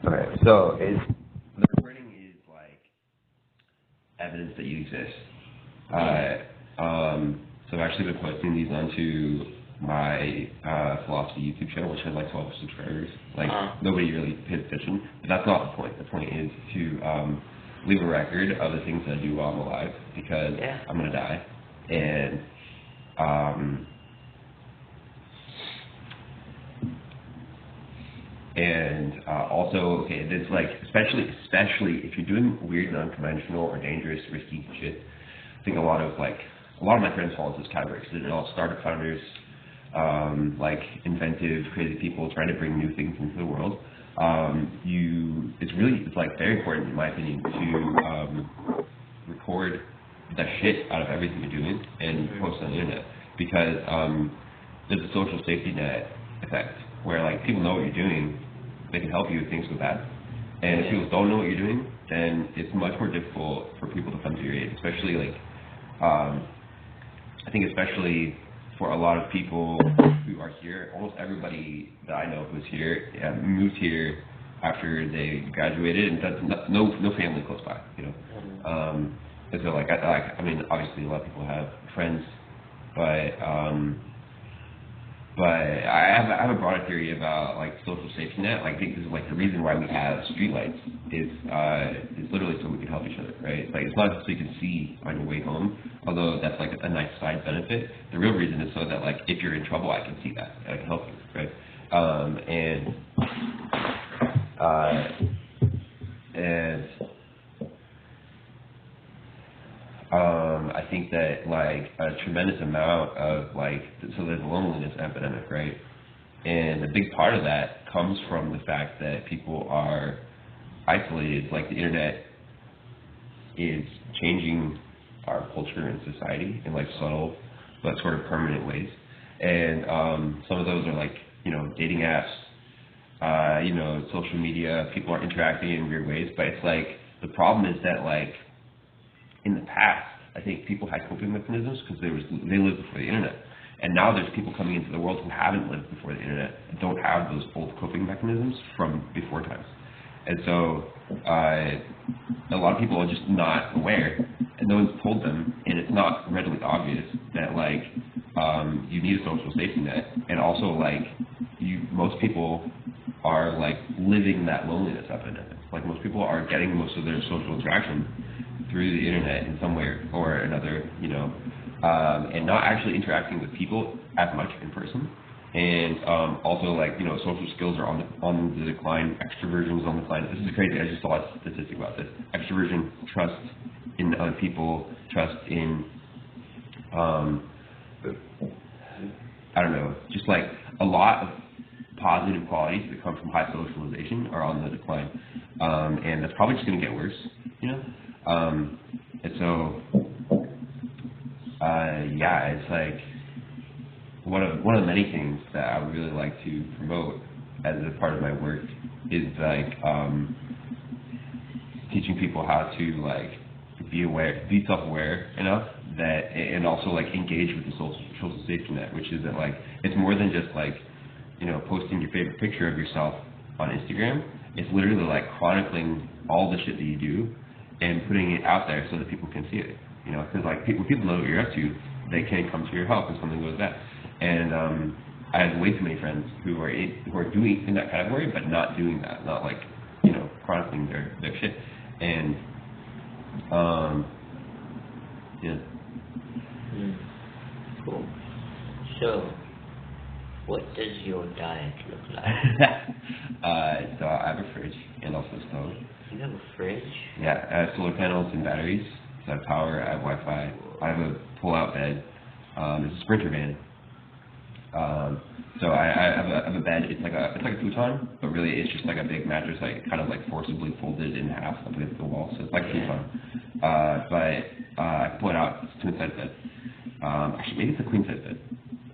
Okay, so the recording is like evidence that you exist. So I've actually been posting these onto my philosophy YouTube channel, which has like 12 subscribers. Like nobody really pays attention, but that's not the point. The point is to leave a record of the things that I do while I'm alive, because I'm gonna die, and also, okay, it's like, especially if you're doing weird, unconventional, or dangerous, risky shit. I think a lot of my friends fall into this category. So they're all startup founders, like inventive, crazy people trying to bring new things into the world. It's like very important, in my opinion, to record the shit out of everything you're doing and post on the internet, because there's a social safety net effect where like people know what you're doing, they can help you if things go bad. And if people don't know what you're doing, then it's much more difficult for people to come to your aid, especially like I think especially for a lot of people who are here. Almost everybody that I know who's here moved here after they graduated and does no family close by, you know. And so like I mean, obviously a lot of people have friends, but I have a broader theory about like social safety net. Like I think this is like the reason why we have streetlights is literally so we can help each other, right? Like it's not just so you can see on your way home, although that's like a nice side benefit. The real reason is so that like if you're in trouble, I can see that, I can help you, right? I think that like a tremendous amount of like, so there's a loneliness epidemic, right? And a big part of that comes from the fact that people are isolated. Like the internet is changing our culture and society in like subtle but sort of permanent ways. And some of those are like, you know, dating apps, you know, social media, people are interacting in weird ways, but it's like, the problem is that like, in the past, I think people had coping mechanisms because they lived before the internet. And now there's people coming into the world who haven't lived before the internet and don't have those old coping mechanisms from before times. And so a lot of people are just not aware, and no one's told them, and it's not readily obvious that like you need a social safety net, and also like most people are like living that loneliness epidemic. Like most people are getting most of their social interaction through the internet in some way or another, you know, and not actually interacting with people as much in person. And also, like, you know, social skills are on the decline. Extroversion is on the decline. This is crazy. I just saw a statistic about this. Extroversion, trust in other people, trust in, I don't know, just like a lot of positive qualities that come from high socialization are on the decline. And that's probably just going to get worse, you know? And so, yeah, it's like one of the many things that I would really like to promote as a part of my work is like teaching people how to like be self-aware enough that, and also like engage with the social safety net, which is that like it's more than just like, you know, posting your favorite picture of yourself on Instagram. It's literally like chronicling all the shit that you do and putting it out there so that people can see it, you know, because like when people know what you're up to, they can come to your help if something goes bad. And I have way too many friends who are doing in that category, but not doing that, not like, you know, chronicling their shit. And yeah. Cool. So, what does your diet look like? So I have a fridge and also a stove. You have a fridge? Yeah, I have solar panels and batteries. So I have power, I have Wi-Fi. I have a pull-out bed. It's a Sprinter van. So I have a bed. It's like a futon, but really it's just like a big mattress, like kind of like forcibly folded in half up against the wall. So it's like a futon. But I pull it out. It's a twin size bed. Actually, maybe it's a queen size bed.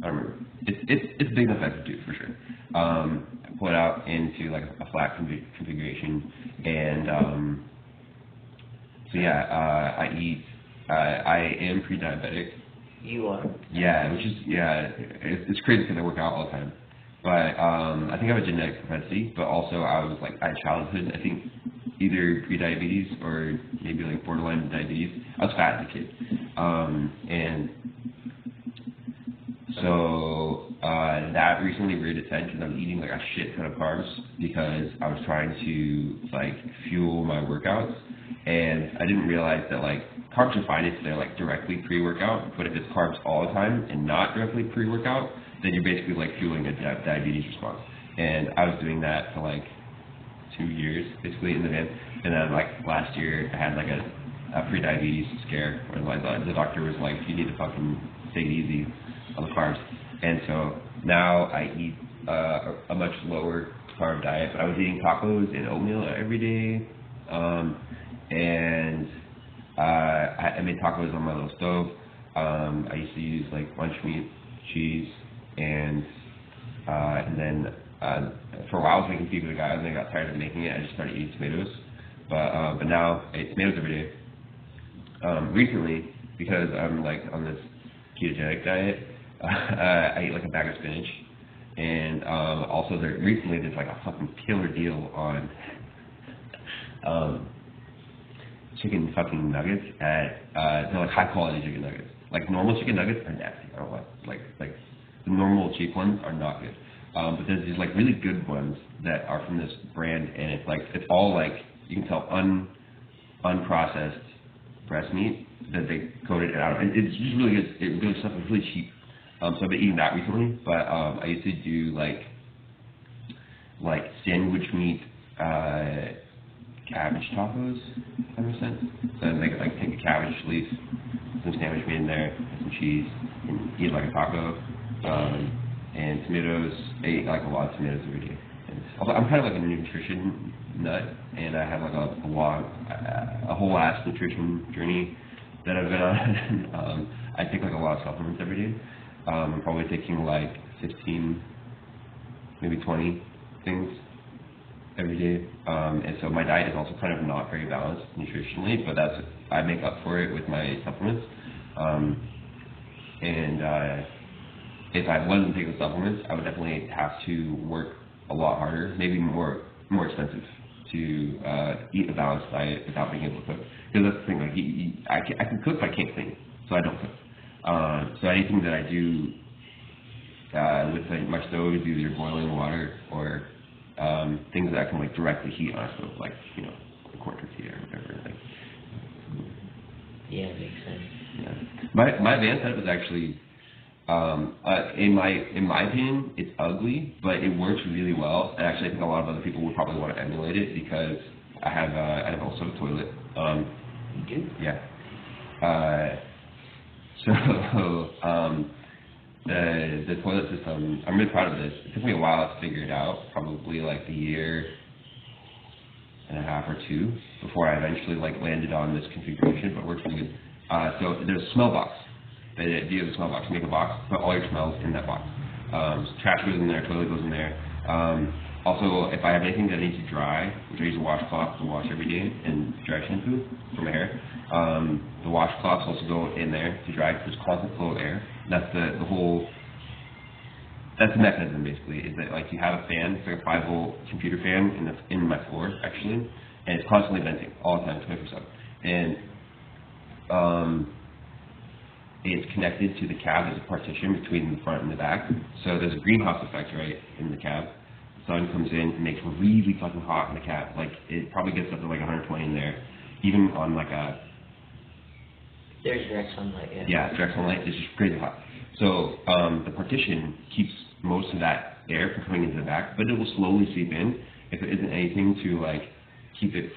I don't remember. It's big enough I could do for sure. I pull it out into like a flat configuration, and so yeah, I eat. I am pre-diabetic. You are? Yeah, which is it's crazy because I work out all the time, but I think I have a genetic propensity, but also I had childhood, I think either pre-diabetes or maybe like borderline diabetes. I was fat as a kid. And so that recently reared its head because I was eating like a shit ton of carbs because I was trying to like fuel my workouts. And I didn't realize that like carbs are fine if they're like directly pre-workout, but if it's carbs all the time and not directly pre-workout, then you're basically like fueling a diabetes response. And I was doing that for like 2 years basically in the van. And then like last year I had like a pre-diabetes scare where like the doctor was like, you need to fucking take it easy on the carbs. And so now I eat a much lower carb diet, but I was eating tacos and oatmeal every day. And I made tacos on my little stove. I used to use like lunch meat, cheese, and then for a while I was making pizza with a guy, and then I got tired of making it. I just started eating tomatoes. But now I eat tomatoes every day. Recently, because I'm like on this ketogenic diet, I eat like a bag of spinach. And also recently there's like a fucking killer deal on chicken fucking nuggets at they're like high quality chicken nuggets. Like normal chicken nuggets are nasty. I don't like the normal cheap ones are not good. But there's these like really good ones that are from this brand, and it's all like you can tell unprocessed breast meat that they coated it out. And it's just really good. It's good stuff. It's really cheap. So I've been eating that recently. But I used to do like sandwich meat cabbage tacos, if that makes sense. So I'd take a cabbage leaf, some sandwich meat in there, and some cheese, and eat like a taco. And tomatoes, I eat like a lot of tomatoes every day. And I'm kind of like a nutrition nut, and I have like a whole ass nutrition journey that I've been on. I take like a lot of supplements every day. I'm probably taking like 15, maybe 20 things every day, and so my diet is also kind of not very balanced nutritionally, but I make up for it with my supplements. If I wasn't taking supplements, I would definitely have to work a lot harder, maybe more expensive, to eat a balanced diet without being able to cook. Because that's the thing, like I can cook, but I can't clean, so I don't cook. So anything that I do with like my stove is either boiling water or things that I can like directly heat on a stove, like a corn tortilla or whatever. Like, yeah, makes sense. Yeah, my van setup is actually, in my opinion, it's ugly, but it works really well. And actually, I think a lot of other people would probably want to emulate it because I have also a toilet. You do? Yeah. The toilet system, I'm really proud of this. It took me a while to figure it out, probably like a year and a half or two before I eventually like landed on this configuration, but it works really good. So there's a smell box. The idea of the smell box, make a box, put all your smells in that box. Trash goes in there, toilet goes in there. Also, if I have anything that needs to dry, which I use a washcloth to wash every day and dry shampoo for my hair, the washcloths also go in there to dry. There's constant flow of air. That's that's the mechanism basically. Is that like you have a fan, it's like a 5-volt computer fan in my floor actually, and it's constantly venting all the time, 24/7. And it's connected to the cab. There's a partition between the front and the back. So there's a greenhouse effect right in the cab. The sun comes in and makes it really fucking hot in the cab. Like it probably gets up to like 120 in there, even on like a. There's direct sunlight. Yeah. Yeah, direct sunlight. It's just crazy hot. So the partition keeps most of that air from coming into the back, but it will slowly seep in if there isn't anything to like keep it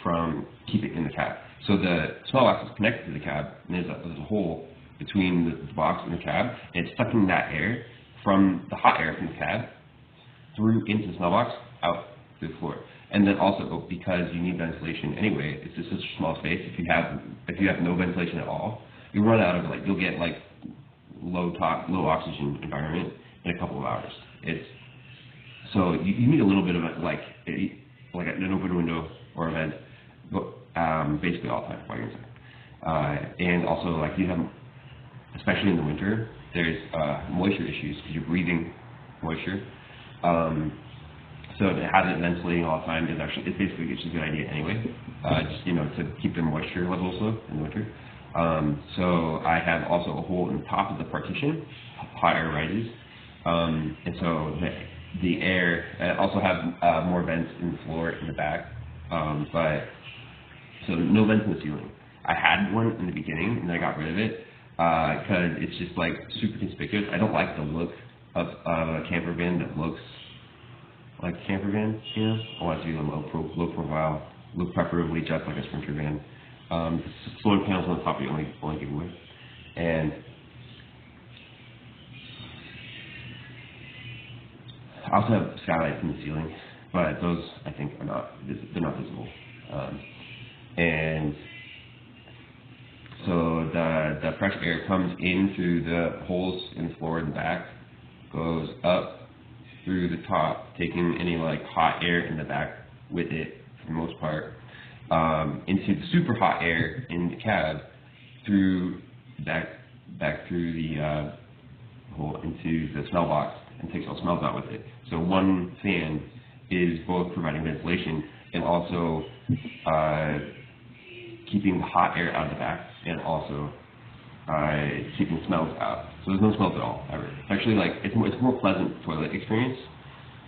in the cab. So the smell box is connected to the cab, and there's a hole between the box and the cab, and it's sucking that air from the hot air from the cab through into the smell box out to the floor. And then also because you need ventilation anyway, it's just such a small space. If you have no ventilation at all, you run out of you'll get like low oxygen environment in a couple of hours. So you need a little bit of like an open window or a vent, but basically all the time while you're inside. And also like you have, especially in the winter, there's moisture issues because you're breathing moisture. So to have it ventilating all the time is basically it's just a good idea anyway. Just to keep the moisture levels low in the winter. So I have also a hole in the top of the partition, hot air rises, and so the air. I also have more vents in the floor in the back, but so no vents in the ceiling. I had one in the beginning and then I got rid of it because it's just like super conspicuous. I don't like the look of a camper van that looks like a camper van, I want it to be a low profile, look preferably just like a Sprinter van. The solar panels on the top are the only giveaway. And I also have skylights in the ceiling, but those I think they're not visible. And so the fresh air comes in through the holes in the floor and the back, goes up through the top, taking any like hot air in the back with it for the most part, into the super hot air in the cab, through back through the hole into the smell box, and takes all smells out with it. So one fan is both providing ventilation and also keeping the hot air out of the back, and also keeping smells out. So there's no smells at all, ever. Actually, like, it's a more pleasant toilet experience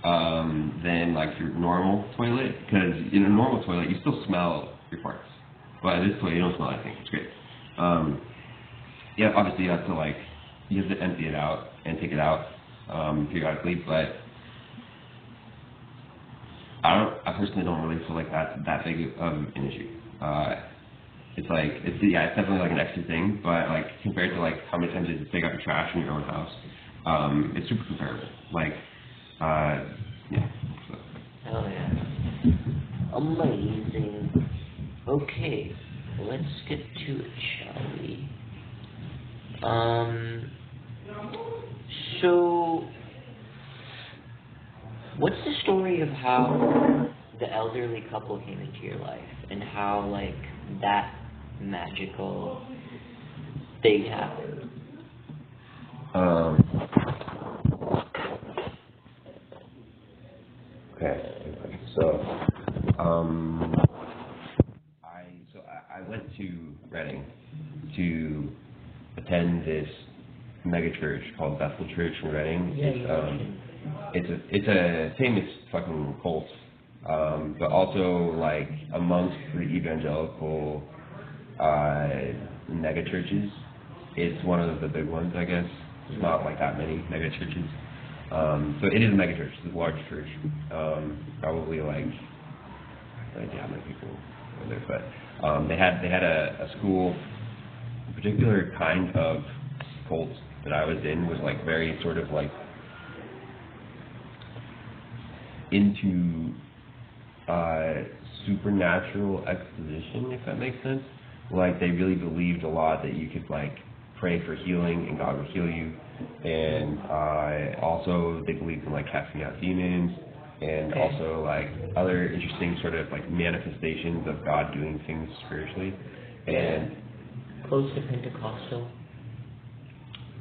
than like your normal toilet, because in a normal toilet you still smell your farts, but in this toilet you don't smell anything. It's great. Yeah, obviously you have to empty it out and take it out periodically, but I personally don't really feel like that's that big of an issue. It's definitely like an extra thing, but like compared to like how many times you have to take out your trash in your own house, it's super comparable. Like, yeah. So. Oh yeah. Amazing. Okay, let's get to it, shall we? So, what's the story of how the elderly couple came into your life, and how like that magical thing happened? Okay. So, I went to Reading to attend this mega church called Bethel Church in Reading. It's a famous fucking cult, but also like amongst the evangelical mega churches, it's one of the big ones, I guess. There's not like that many mega churches. So it is a mega church. It's a large church. Probably like how many people were there, but they had a school. A particular kind of cult that I was in was like very sort of like into supernatural exposition, if that makes sense. Like they really believed a lot that you could like pray for healing and God would heal you, and also they believed in like casting out demons, and also like other interesting sort of like manifestations of God doing things spiritually. And close to Pentecostal?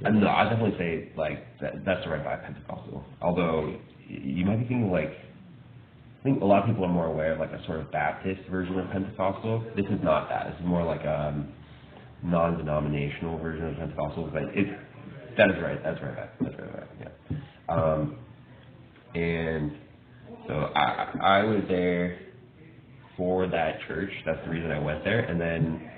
No, I'd definitely say like that's the right vibe, Pentecostal. Although you might be thinking like, I think a lot of people are more aware of like a sort of Baptist version of Pentecostal. This is not that. This is more like a non-denominational version of Pentecostal. But that is right. That's right. That's right. Yeah. And so I was there for that church. That's the reason I went there. And then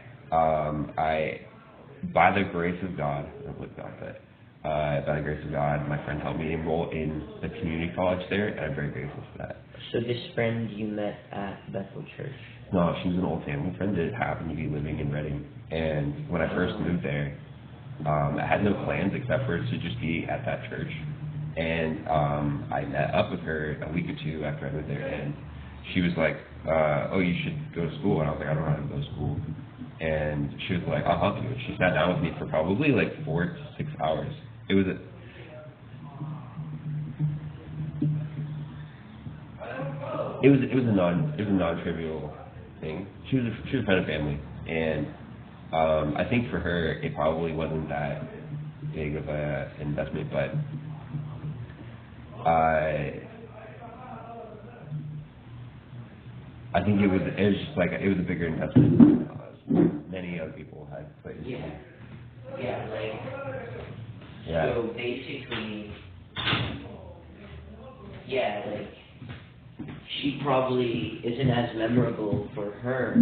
by the grace of God, I don't believe God, but by the grace of God, my friend helped me enroll in the community college there, and I'm very grateful for that. So this friend you met at Bethel Church? No, she was an old family friend that happened to be living in Reading. And when I first moved there, I had no plans except for to just be at that church. And I met up with her a week or two after I moved there, and she was like, oh, you should go to school. And I was like, I don't know how to go to school. And she was like, I'll help you. And she sat down with me for probably like 4 to 6 hours. It was a non-trivial thing. She was a friend of family, and I think for her it probably wasn't that big of a investment, but I think it was just like it was a bigger investment than many other people had put into. Yeah, like Yeah. so basically, yeah, like she probably isn't as memorable for her,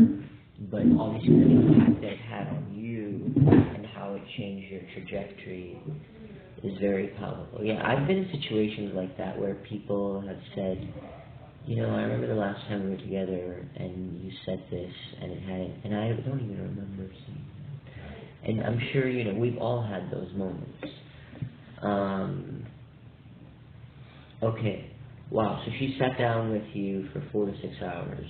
but obviously the impact that it had on you and how it changed your trajectory is very powerful. Yeah, I've been in situations like that where people have said, you know, I remember the last time we were together and you said this and it had, and I don't even remember saying that. And I'm sure, you know, we've all had those moments. Okay, wow, so she sat down with you for 4 to 6 hours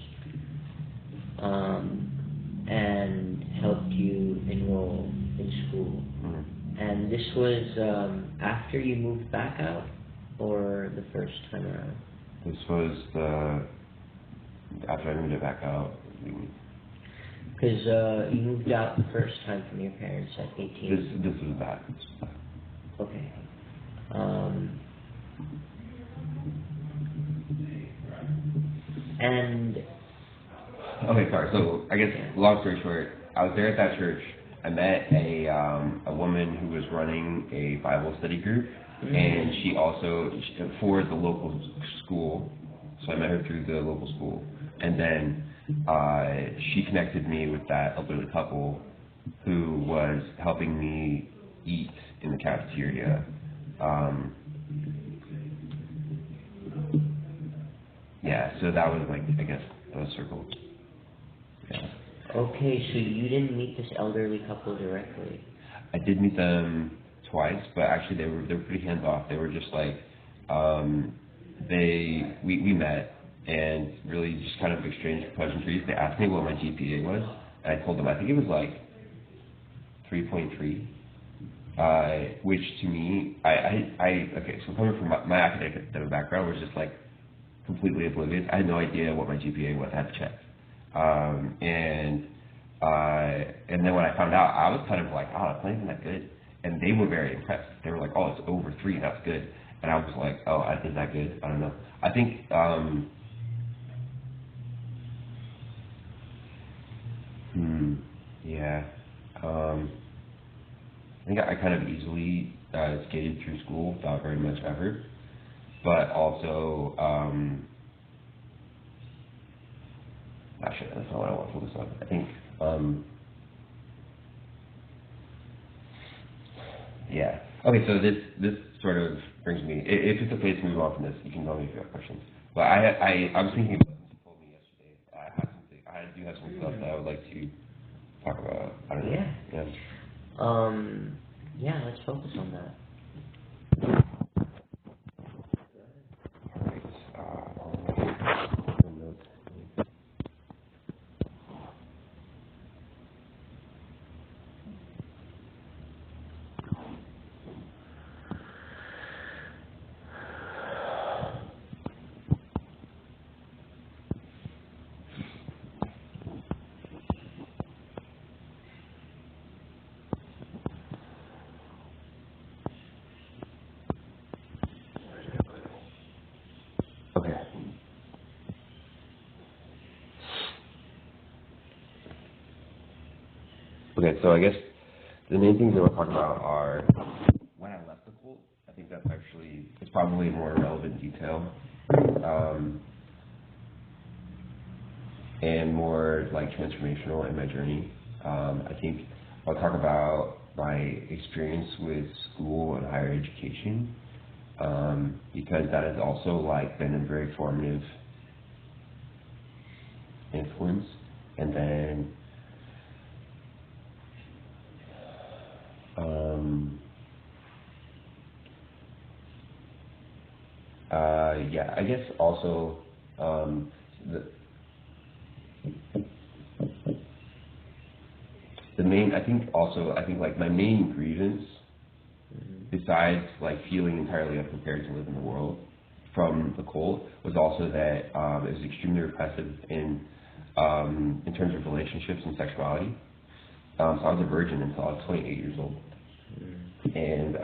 and helped you enroll in school. Mm-hmm. And this was after you moved back out or the first time around? This was after I moved it back out. Because you moved out the first time from your parents at 18. This was that. Okay. And okay, sorry. So I guess long story short, I was there at that church. I met a woman who was running a Bible study group, and she also for the local school. So I met her through the local school, and then she connected me with that elderly couple who was helping me eat in the cafeteria. Yeah, so that was like, I guess, those circles. Yeah. Okay, so you didn't meet this elderly couple directly? I did meet them twice, but actually they were pretty hands off. They were just like, we met and really just kind of exchanged pleasantries. They asked me what my GPA was, and I told them I think it was like 3.3. Which to me, okay, so coming from my academic background was just like completely oblivious. I had no idea what my GPA was. I had to check. And then when I found out, I was kind of like, oh, it's not even that good. And they were very impressed. They were like, oh, it's over 3, that's good. And I was like, oh, is that good? I don't know. I think, yeah. I think I kind of easily skated through school without very much effort. But also, actually, that's not what I want to focus on. I think, yeah. Okay, so this sort of brings me, if it's okay to move on from this, you can tell me if you have questions. But I was thinking about something you told me yesterday. I do have some stuff that I would like to talk about. I don't know. Yeah. Yeah, let's focus on that. Okay, so I guess the main things that we're talking about are when I left the cult. I think that's actually, it's probably a more relevant detail, and more like transformational in my journey. I think I'll talk about my experience with school and higher education, because that has also like been a very formative influence. And then yeah, I guess also the main, I think like my main grievance, besides like feeling entirely unprepared to live in the world from the cult, was also that it was extremely repressive in terms of relationships and sexuality. So I was a virgin until I was 28 years old. And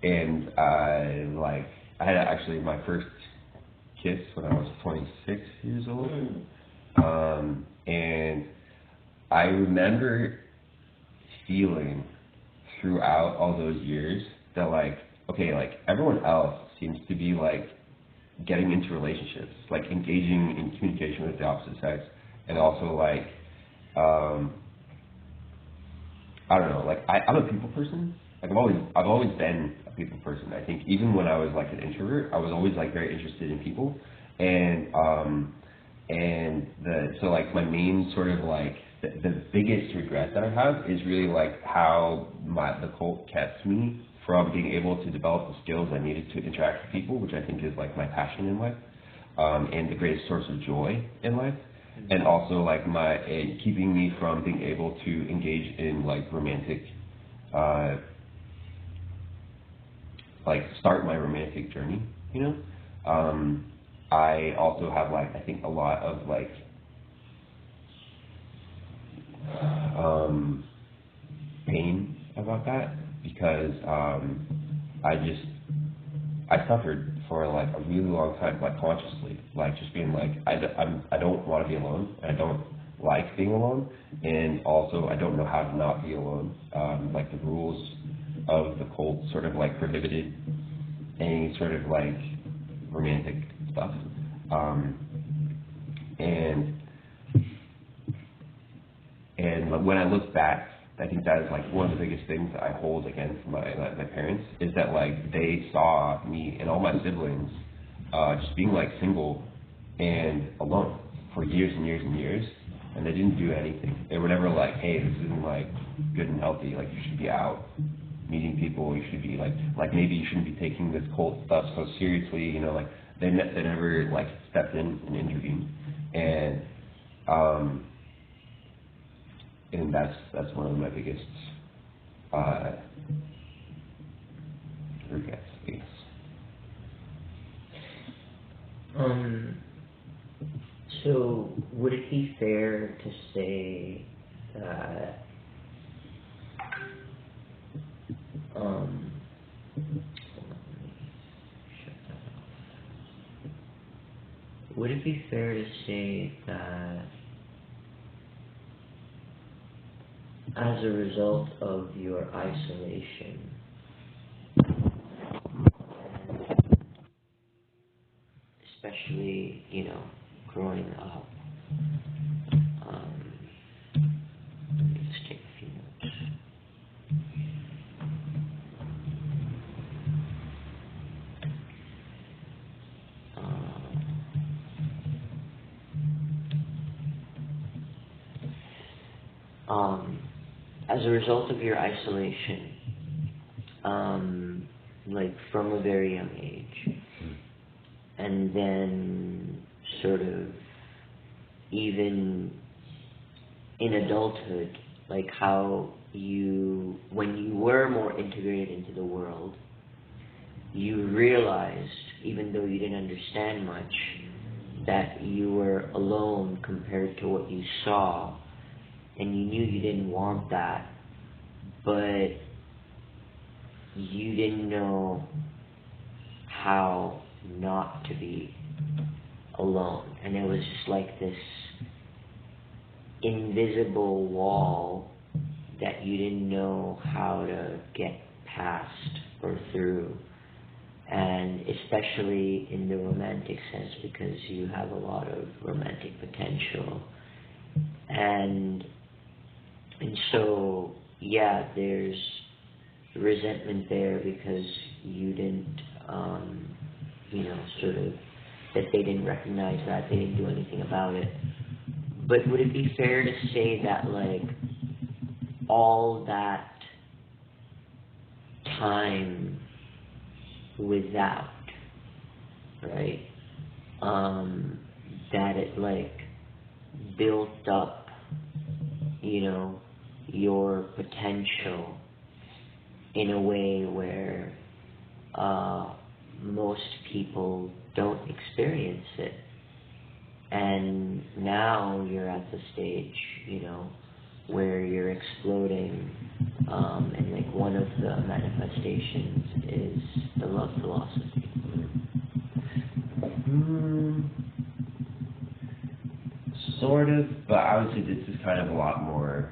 and I had actually my first kiss when I was 26 years old. And I remember feeling throughout all those years that like, okay, like everyone else seems to be like getting into relationships, like engaging in communication with the opposite sex, and also like, I don't know, like I'm a people person. Like I've always been a people person. I think even when I was like an introvert, I was always like very interested in people, and so like my main sort of like the biggest regret that I have is really like how the cult kept me from being able to develop the skills I needed to interact with people, which I think is like my passion in life, and the greatest source of joy in life. And also like keeping me from being able to engage in like romantic, like start my romantic journey, you know. I also have like I think a lot of like pain about that because I suffered for like a really long time, like consciously, like just being like I don't want to be alone, and I don't like being alone, and also I don't know how to not be alone. Like the rules of the cult sort of like prohibited any sort of like romantic stuff, and when I look back, I think that is like one of the biggest things I hold against my parents is that like they saw me and all my siblings just being like single and alone for years and years and years, and they didn't do anything. They were never like, hey, this isn't like good and healthy. Like you should be out meeting people. You should be like maybe you shouldn't be taking this cult stuff so seriously. You know, like they never like stepped in and intervened, and that's one of my biggest regrets, I guess. So would it be fair to say that would it be fair to say that as a result of your isolation, especially, you know, growing up, let me just take a few notes. As a result of your isolation, like from a very young age, and then sort of even in adulthood, like how when you were more integrated into the world, you realized, even though you didn't understand much, that you were alone compared to what you saw, and you knew you didn't want that, but you didn't know how not to be alone. And it was just like this invisible wall that you didn't know how to get past or through. And especially in the romantic sense, because you have a lot of romantic potential. And so, yeah, there's resentment there because you didn't, you know, sort of, that they didn't recognize that, they didn't do anything about it. But would it be fair to say that, like, all that time without, right, that it, like, built up, you know, your potential in a way where most people don't experience it. And now you're at the stage, you know, where you're exploding, and like one of the manifestations is the love philosophy. Sort of, but I would say this is kind of a lot more.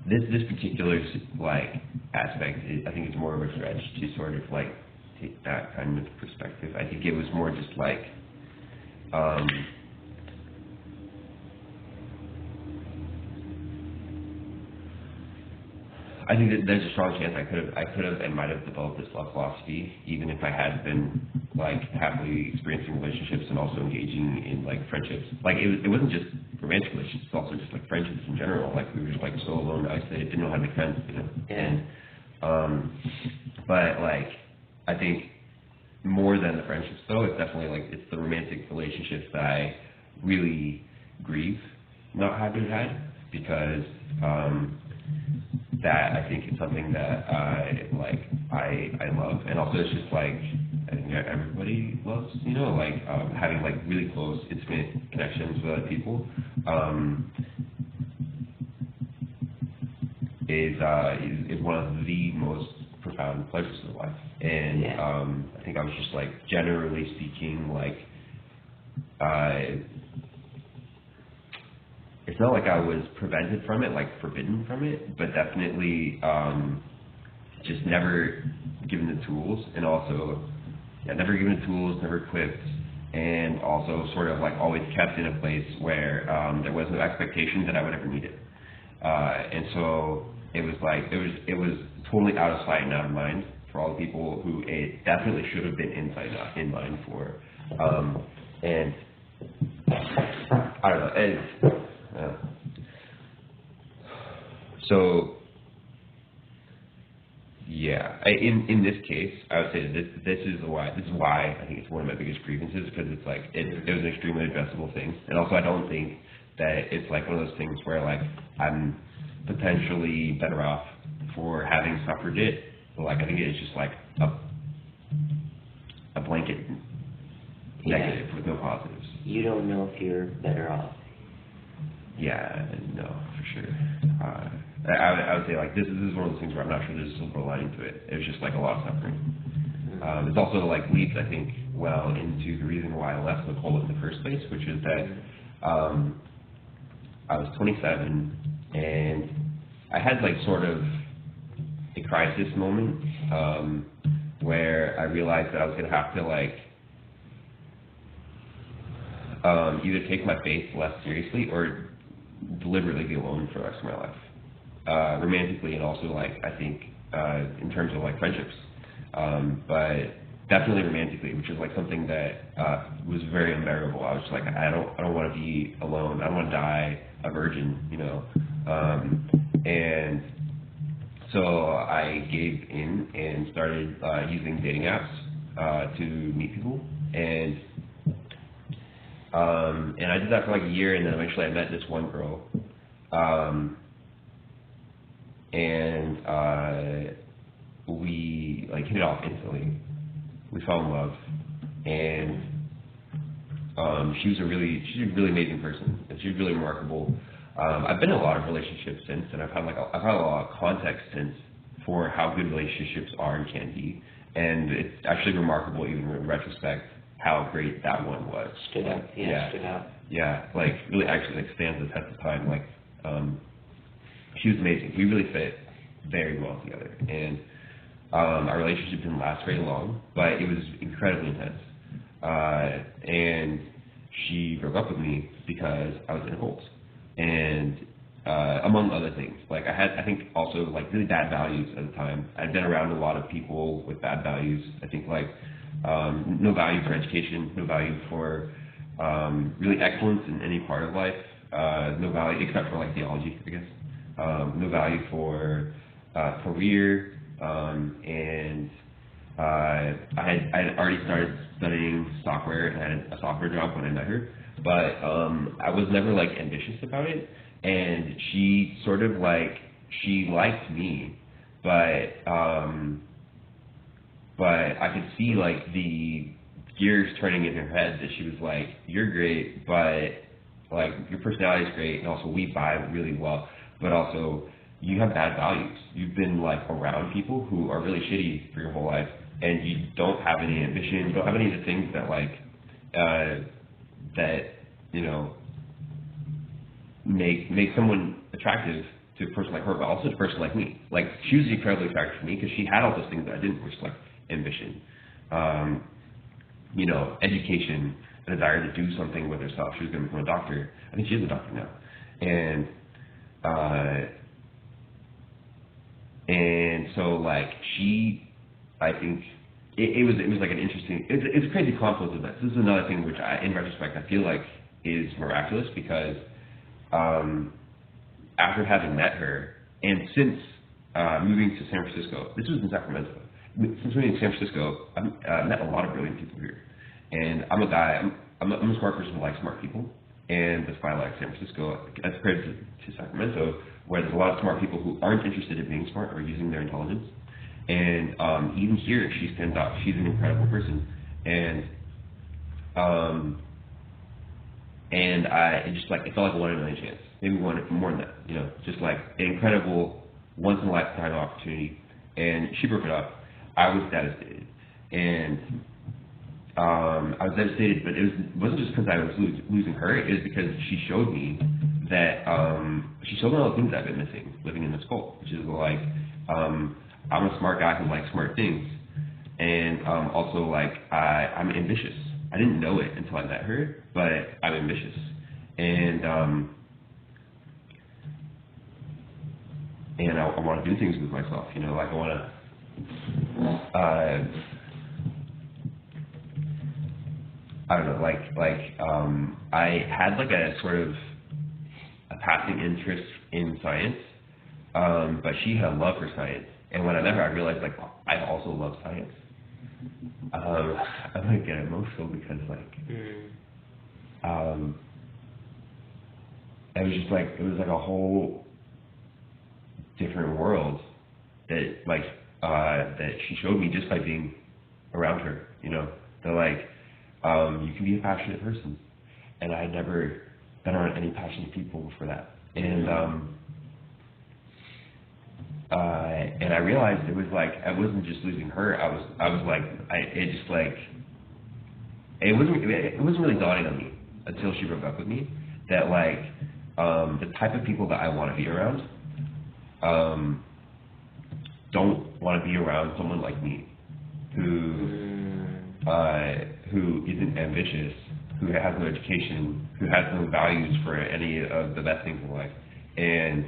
This particular like aspect, I think it's more of a stretch to sort of like take that kind of perspective. I think it was more just like. I think that there's a strong chance I could have and might have developed this love philosophy even if I had been like happily experiencing relationships and also engaging in like friendships. Like it wasn't just romantic relationships, it's also just like friendships in general. Like we were just like so alone, isolated, didn't know how to make friends, you know. Yeah. And but like I think more than the friendships though, it's definitely like it's the romantic relationships that I really grieve not having had because that I think is something that I love, and also it's just like I think everybody loves, you know, like having like really close, intimate connections with other people is one of the most profound pleasures of life, and I think I was just like generally speaking like it's not like I was prevented from it, like forbidden from it, but definitely just never given the tools, and also never given the tools, never equipped, and also sort of like always kept in a place where there was no expectation that I would ever need it, and so it was like it was totally out of sight and out of mind for all the people who it definitely should have been in mind for, and I don't know. And, so, yeah, in this case, I would say this is why I think it's one of my biggest grievances, because it's like it was an extremely addressable thing, and also I don't think that it's like one of those things where like I'm potentially better off for having suffered it. Like I think it's just like a blanket negative with no positives. You don't know if you're better off. Yeah, no, for sure. I would say like this is one of those things where I'm not sure there's a silver lining to it. It was just like a lot of suffering. It's also like leads, I think, well into the reason why I left Nicole in the first place, which is that I was 27 and I had like sort of a crisis moment where I realized that I was gonna have to like either take my faith less seriously or deliberately be alone for the rest of my life, romantically, and also like I think in terms of like friendships, but definitely romantically, which is like something that was very unbearable. I was just like I don't want to be alone. I don't want to die a virgin, you know, and so I gave in and started using dating apps to meet people, and I did that for like a year, and then eventually I met this one girl, and we like hit it off instantly. We fell in love, and she's a really amazing person, and she's really remarkable. I've been in a lot of relationships since, and I've had a lot of context since for how good relationships are and can be, and it's actually remarkable even in retrospect how great that one was. Stood up. Yeah, like really actually like stands the test of time. Like she was amazing. We really fit very well together, and our relationship didn't last very long, but it was incredibly intense. And she broke up with me because I was in a cult, and among other things. Like I think also like really bad values at the time. I'd been around a lot of people with bad values. I think like no value for education, no value for really excellence in any part of life, no value except for like theology, I guess. No value for career, and I had already started studying software and I had a software job when I met her, but I was never like ambitious about it, and she sort of like she liked me, but I could see like the gears turning in her head that she was like, you're great, but like your personality is great, and also we vibe really well, but also you have bad values. You've been like around people who are really shitty for your whole life, and you don't have any ambition. You don't have any of the things that like that you know make someone attractive to a person like her, but also to a person like me. Like she was incredibly attractive to me because she had all those things that I didn't, which is like ambition, you know, education, a desire to do something with herself. She was going to become a doctor. I think she is a doctor now, and so like she, I think it was like an interesting. It's a crazy confluence of events. This is another thing which in retrospect, I feel like is miraculous because. After having met her, and since moving to San Francisco, this was in Sacramento. Since moving to San Francisco, I've met a lot of brilliant people here, and I'm a guy. I'm a smart person who likes smart people, and that's why I like San Francisco. That's credit to Sacramento, where there's a lot of smart people who aren't interested in being smart or using their intelligence. And even here, she stands out. She's an incredible person, and it just like it felt like a 1 in a million chance, maybe one more than that, you know, just like an incredible once in a lifetime opportunity. And she broke it up. I was devastated, and I was devastated, but it wasn't just because I was losing her. It was because she showed me that she showed me all the things I've been missing living in this cult, which is like I'm a smart guy who likes smart things, and also like I'm ambitious. I didn't know it until I met her, but I'm ambitious, and I want to do things with myself. You know, like I want to. I don't know, I had like a sort of a passing interest in science, but she had a love for science, and when I met her, I realized like I also love science. I might get emotional because it was like a whole different world that that she showed me just by being around her. You know, that like you can be a passionate person, and I had never been around any passionate people before that, and I realized it was like I wasn't just losing her. It wasn't really dawning on me until she broke up with me that like the type of people that I want to be around don't want to be around someone like me who isn't ambitious, who has no education, who has no values for any of the best things in life, and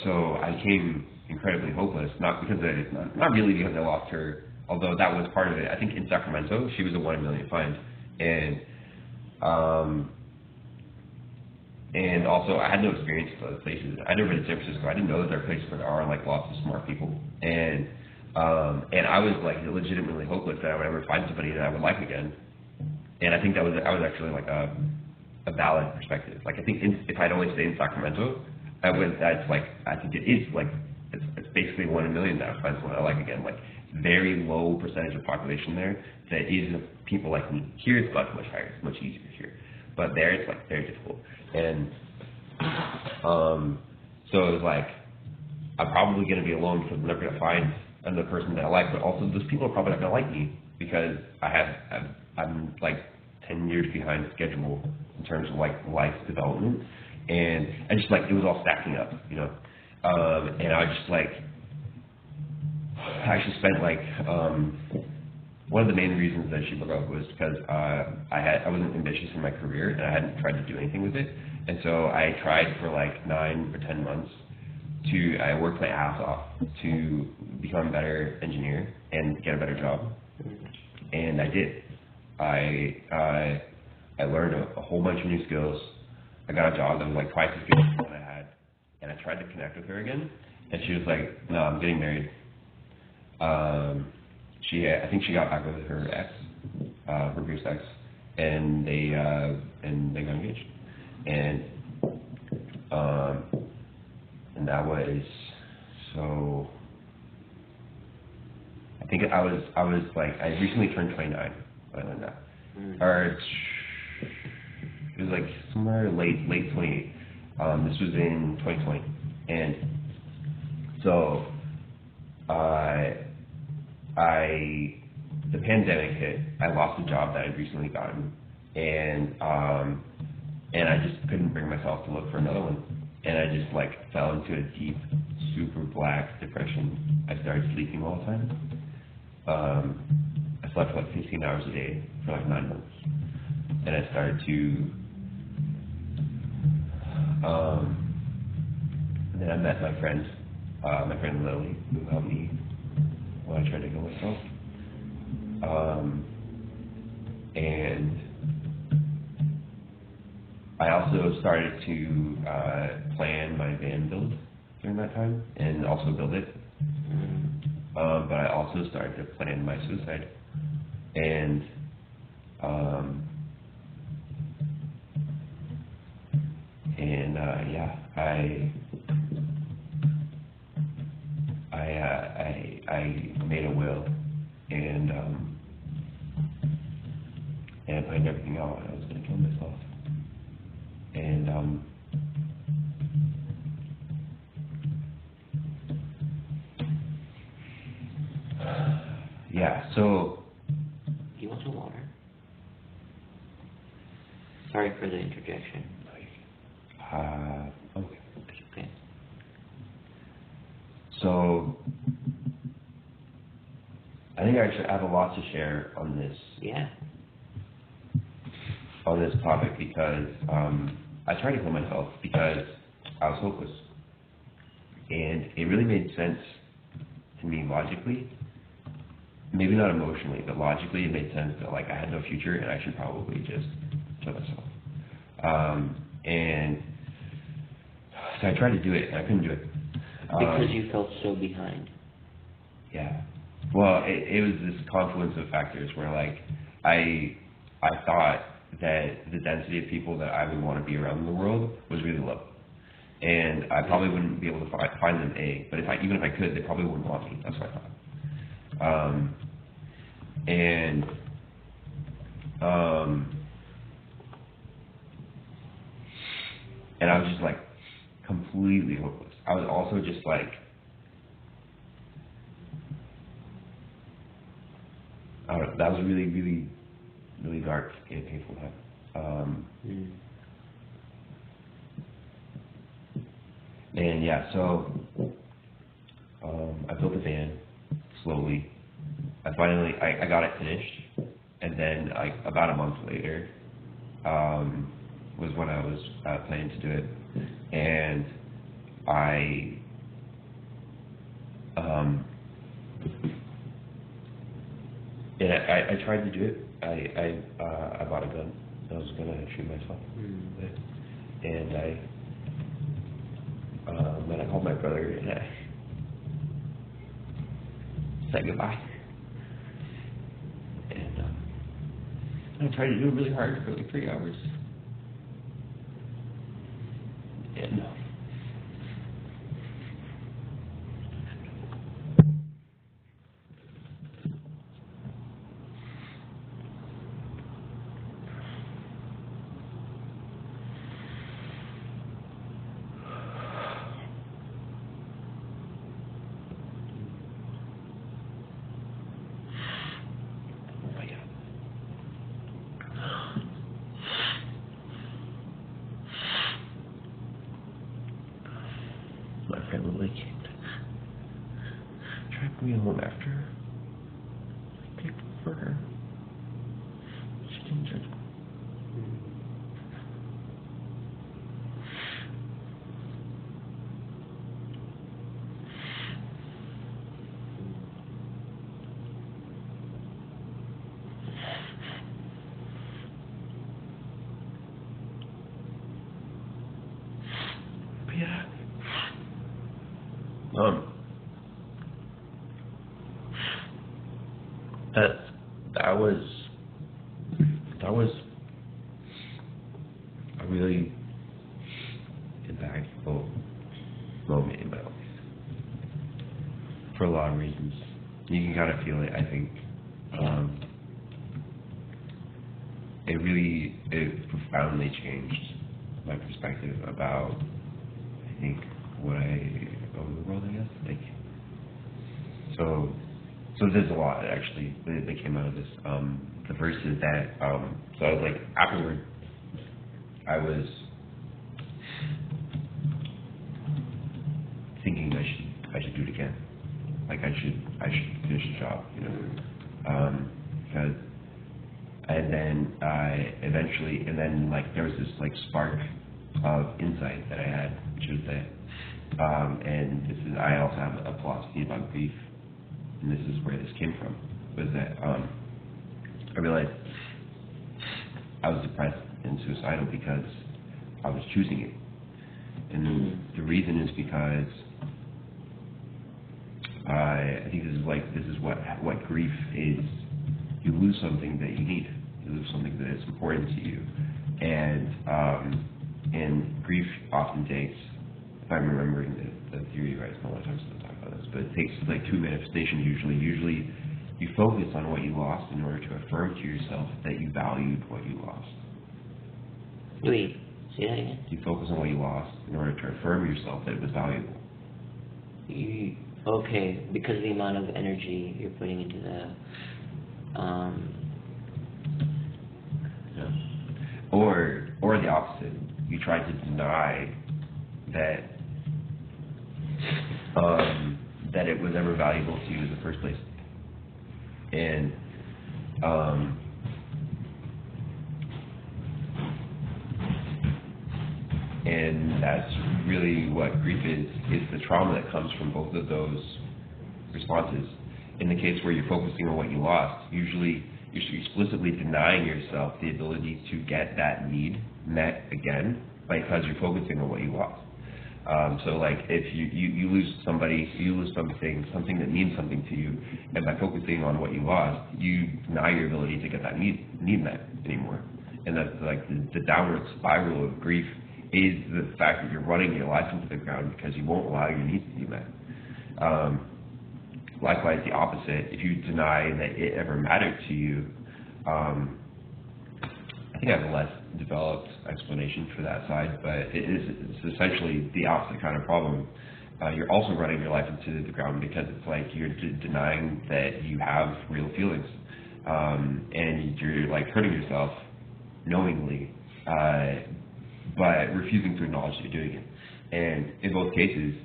so I became incredibly hopeless. Not really because I lost her, although that was part of it. I think in Sacramento she was a 1 in a million find, and also I had no experience with other places. I'd never been to San Francisco. I didn't know that there are places where there are like lots of smart people, and I was like legitimately hopeless that I would ever find somebody that I would like again. And I think I was actually like a valid perspective. Like I think if I'd only stayed in Sacramento, I think it is like it's basically 1 in a million that I would find someone I like again. Like very low percentage of population there that is people like me. Here it's much higher. It's much easier here, but there it's like very difficult. And so it was like I'm probably going to be alone because I'm never going to find another person that I like. But also those people are probably not going to like me because I'm like 10 years behind schedule in terms of like life development, and I just like it was all stacking up, you know. And I just like I actually spent like one of the main reasons that she broke up was because I wasn't ambitious in my career and I hadn't tried to do anything with it, and so I tried for like 9 or 10 months I worked my ass off to become a better engineer and get a better job, and I did. I learned a whole bunch of new skills. I got a job that was like twice as good as the one I had, and I tried to connect with her again, and she was like, "No, I'm getting married." I think she got back with her ex, her previous ex, and they got engaged, and that was so. I think I was like I recently turned 29 when I learned that, or It was like somewhere late 28. This was in 2020, and so the pandemic hit. I lost a job that I'd recently gotten, and I just couldn't bring myself to look for another one, and I just like fell into a deep, super black depression. I started sleeping all the time. I slept for like 15 hours a day for like 9 months, and I started to. And then I met my friend Lily, who helped me when I tried to kill myself. And I also started to plan my van build during that time, and also build it. But I also started to plan my suicide, and yeah, I made a will, and I planned everything out. I was going to kill myself, and yeah. So. Do you want some water? Sorry for the interjection. Okay. Okay. So, I think I have a lot to share on this. Yeah. On this topic, because I tried to kill myself because I was hopeless, and it really made sense to me logically. Maybe not emotionally, but logically, it made sense that like I had no future, and I should probably just kill myself. And so I tried to do it, and I couldn't do it. Because you felt so behind. Yeah. Well, it was this confluence of factors where, like, I thought that the density of people that I would want to be around in the world was really low, and I probably wouldn't be able to find them. But even if I could, they probably wouldn't want me. That's what I thought. And I was just like completely hopeless. I was also just like, I don't know, that was really, really, really dark and painful time. And yeah, so I built a van slowly. I got it finished, and then like about a month later was when I was planning to do it, and I tried to do it. I bought a gun. I was gonna shoot myself with it, and I called my brother and I said goodbye. And I tried to do it really hard for like 3 hours. And my friend Lily came to try to bring me home after. I picked for her. She didn't judge me. But yeah. That was a really impactful moment in my life for a lot of reasons. You can kind of feel it, I think. it profoundly changed my perspective about, I think, what I owe the world, I guess. Like, so there's a lot actually that came out of this. The first is that, so I was like, afterward, I was thinking I should do it again. Like I should finish the job, you know, because, and then eventually, and then like there was this like spark of insight that I had, which was that, and this is, I also have a philosophy about grief, and this is where this came from, was that I realized I was depressed and suicidal because I was choosing it, and the reason is because I think this is what grief is. You lose something that you need. You lose something that is important to you, and grief often takes, if I'm remembering the theory right, it's not a lot of times to talk about this, but it takes like two manifestations usually. Usually, you focus on what you lost in order to affirm to yourself that you valued what you lost. Wait, say that again. You focus on what you lost in order to affirm yourself that it was valuable. Okay, because of the amount of energy you're putting into the, yeah. Or the opposite. You try to deny that that it was ever valuable to you in the first place. And that's really what grief is the trauma that comes from both of those responses. In the case where you're focusing on what you lost, usually you're explicitly denying yourself the ability to get that need met again, because you're focusing on what you lost. So like if you lose somebody, you lose something that means something to you, and by focusing on what you lost, you deny your ability to get that need met anymore. And that's like the downward spiral of grief is the fact that you're running your life into the ground because you won't allow your needs to be met. Likewise, the opposite, if you deny that it ever mattered to you, I think I have a less developed explanation for that side, but it's essentially the opposite kind of problem. You're also running your life into the ground because it's like you're denying that you have real feelings, and you're like hurting yourself knowingly, but refusing to acknowledge that you're doing it. And in both cases,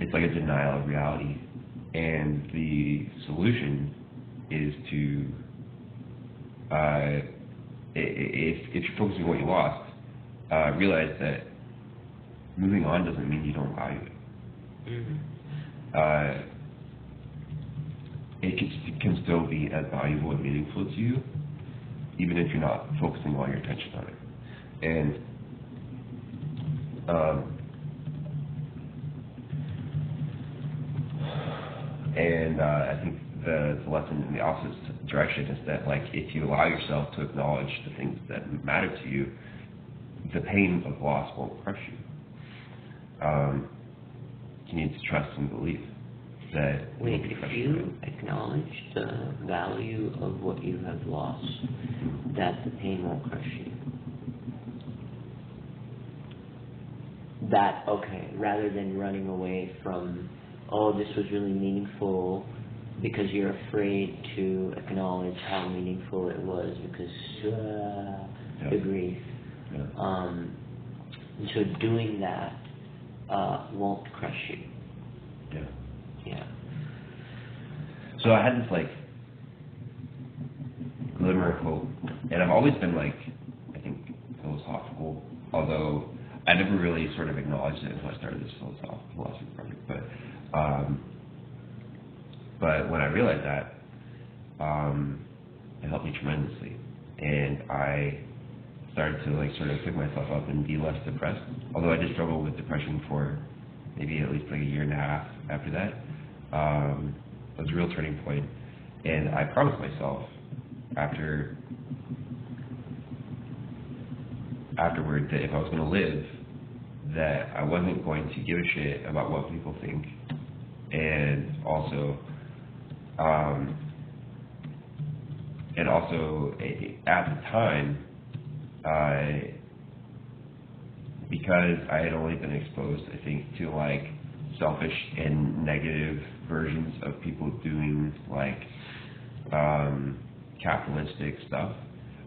it's like a denial of reality. And the solution is to, if you're focusing on what you lost, realize that moving on doesn't mean you don't value it. Mm-hmm. It can still be as valuable and meaningful to you, even if you're not focusing all your attention on it. And I think the lesson in the opposite direction is that, like, if you allow yourself to acknowledge the things that matter to you, the pain of loss won't crush you. You need to trust and believe that. Wait, if you acknowledge the value of what you have lost, that the pain won't crush you. That, okay, rather than running away from, oh, this was really meaningful, because you're afraid to acknowledge how meaningful it was, because the grief. Yeah. And so doing that won't crush you. Yeah. Yeah. So I had this like glimmer of hope, and I've always been like, I think, philosophical, although I never really sort of acknowledged it until I started this philosophy project. But when I realized that, it helped me tremendously, and I started to like sort of pick myself up and be less depressed. Although I did struggle with depression for maybe at least like a year and a half after that. It was a real turning point, and I promised myself afterward that if I was going to live, that I wasn't going to give a shit about what people think, and also and also at the time, because I had only been exposed, I think, to like selfish and negative versions of people doing like capitalistic stuff,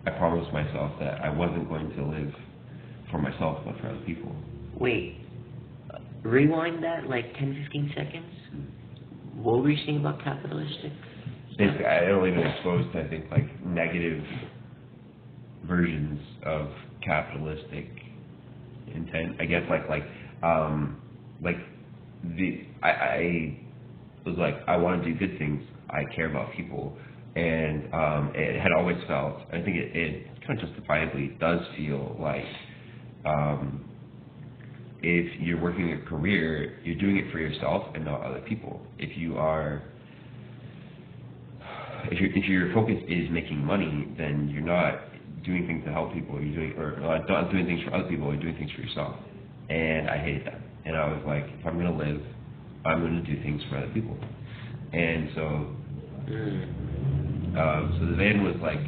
I promised myself that I wasn't going to live for myself but for other people. Wait, rewind that like 10, 15 seconds. What were you saying about capitalistic? Basically, I had only been exposed to, I think, like negative versions of capitalistic intent. I guess I was like, I want to do good things. I care about people, and it had always felt. I think it kind of justifiably does feel like if you're working a career, you're doing it for yourself and not other people. If your focus is making money, then you're not doing things to help people. Not doing things for other people. You're doing things for yourself. And I hated that. And I was like, if I'm gonna live, I'm gonna do things for other people. And so, so the van was like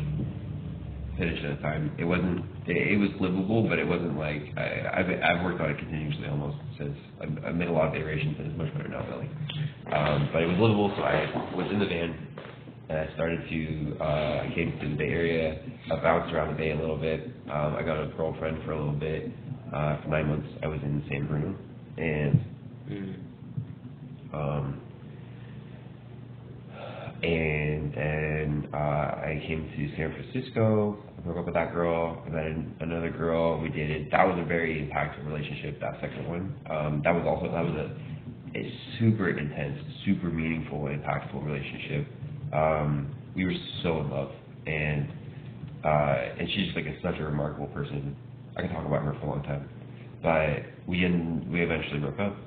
finished at the time. It wasn't. It was livable, but it wasn't like I've worked on it continuously almost since. I've made a lot of iterations, and it's much better now, really. But it was livable, so I was in the van. And I started to, I came to the Bay Area, I bounced around the Bay a little bit. I got a girlfriend for a little bit. For 9 months, I was in San Bruno. And then I came to San Francisco. I broke up with that girl. I met another girl. We dated. That was a very impactful relationship, that second one. That was a super intense, super meaningful, impactful relationship. We were so in love, and she's like such a remarkable person. I can talk about her for a long time, but we eventually broke up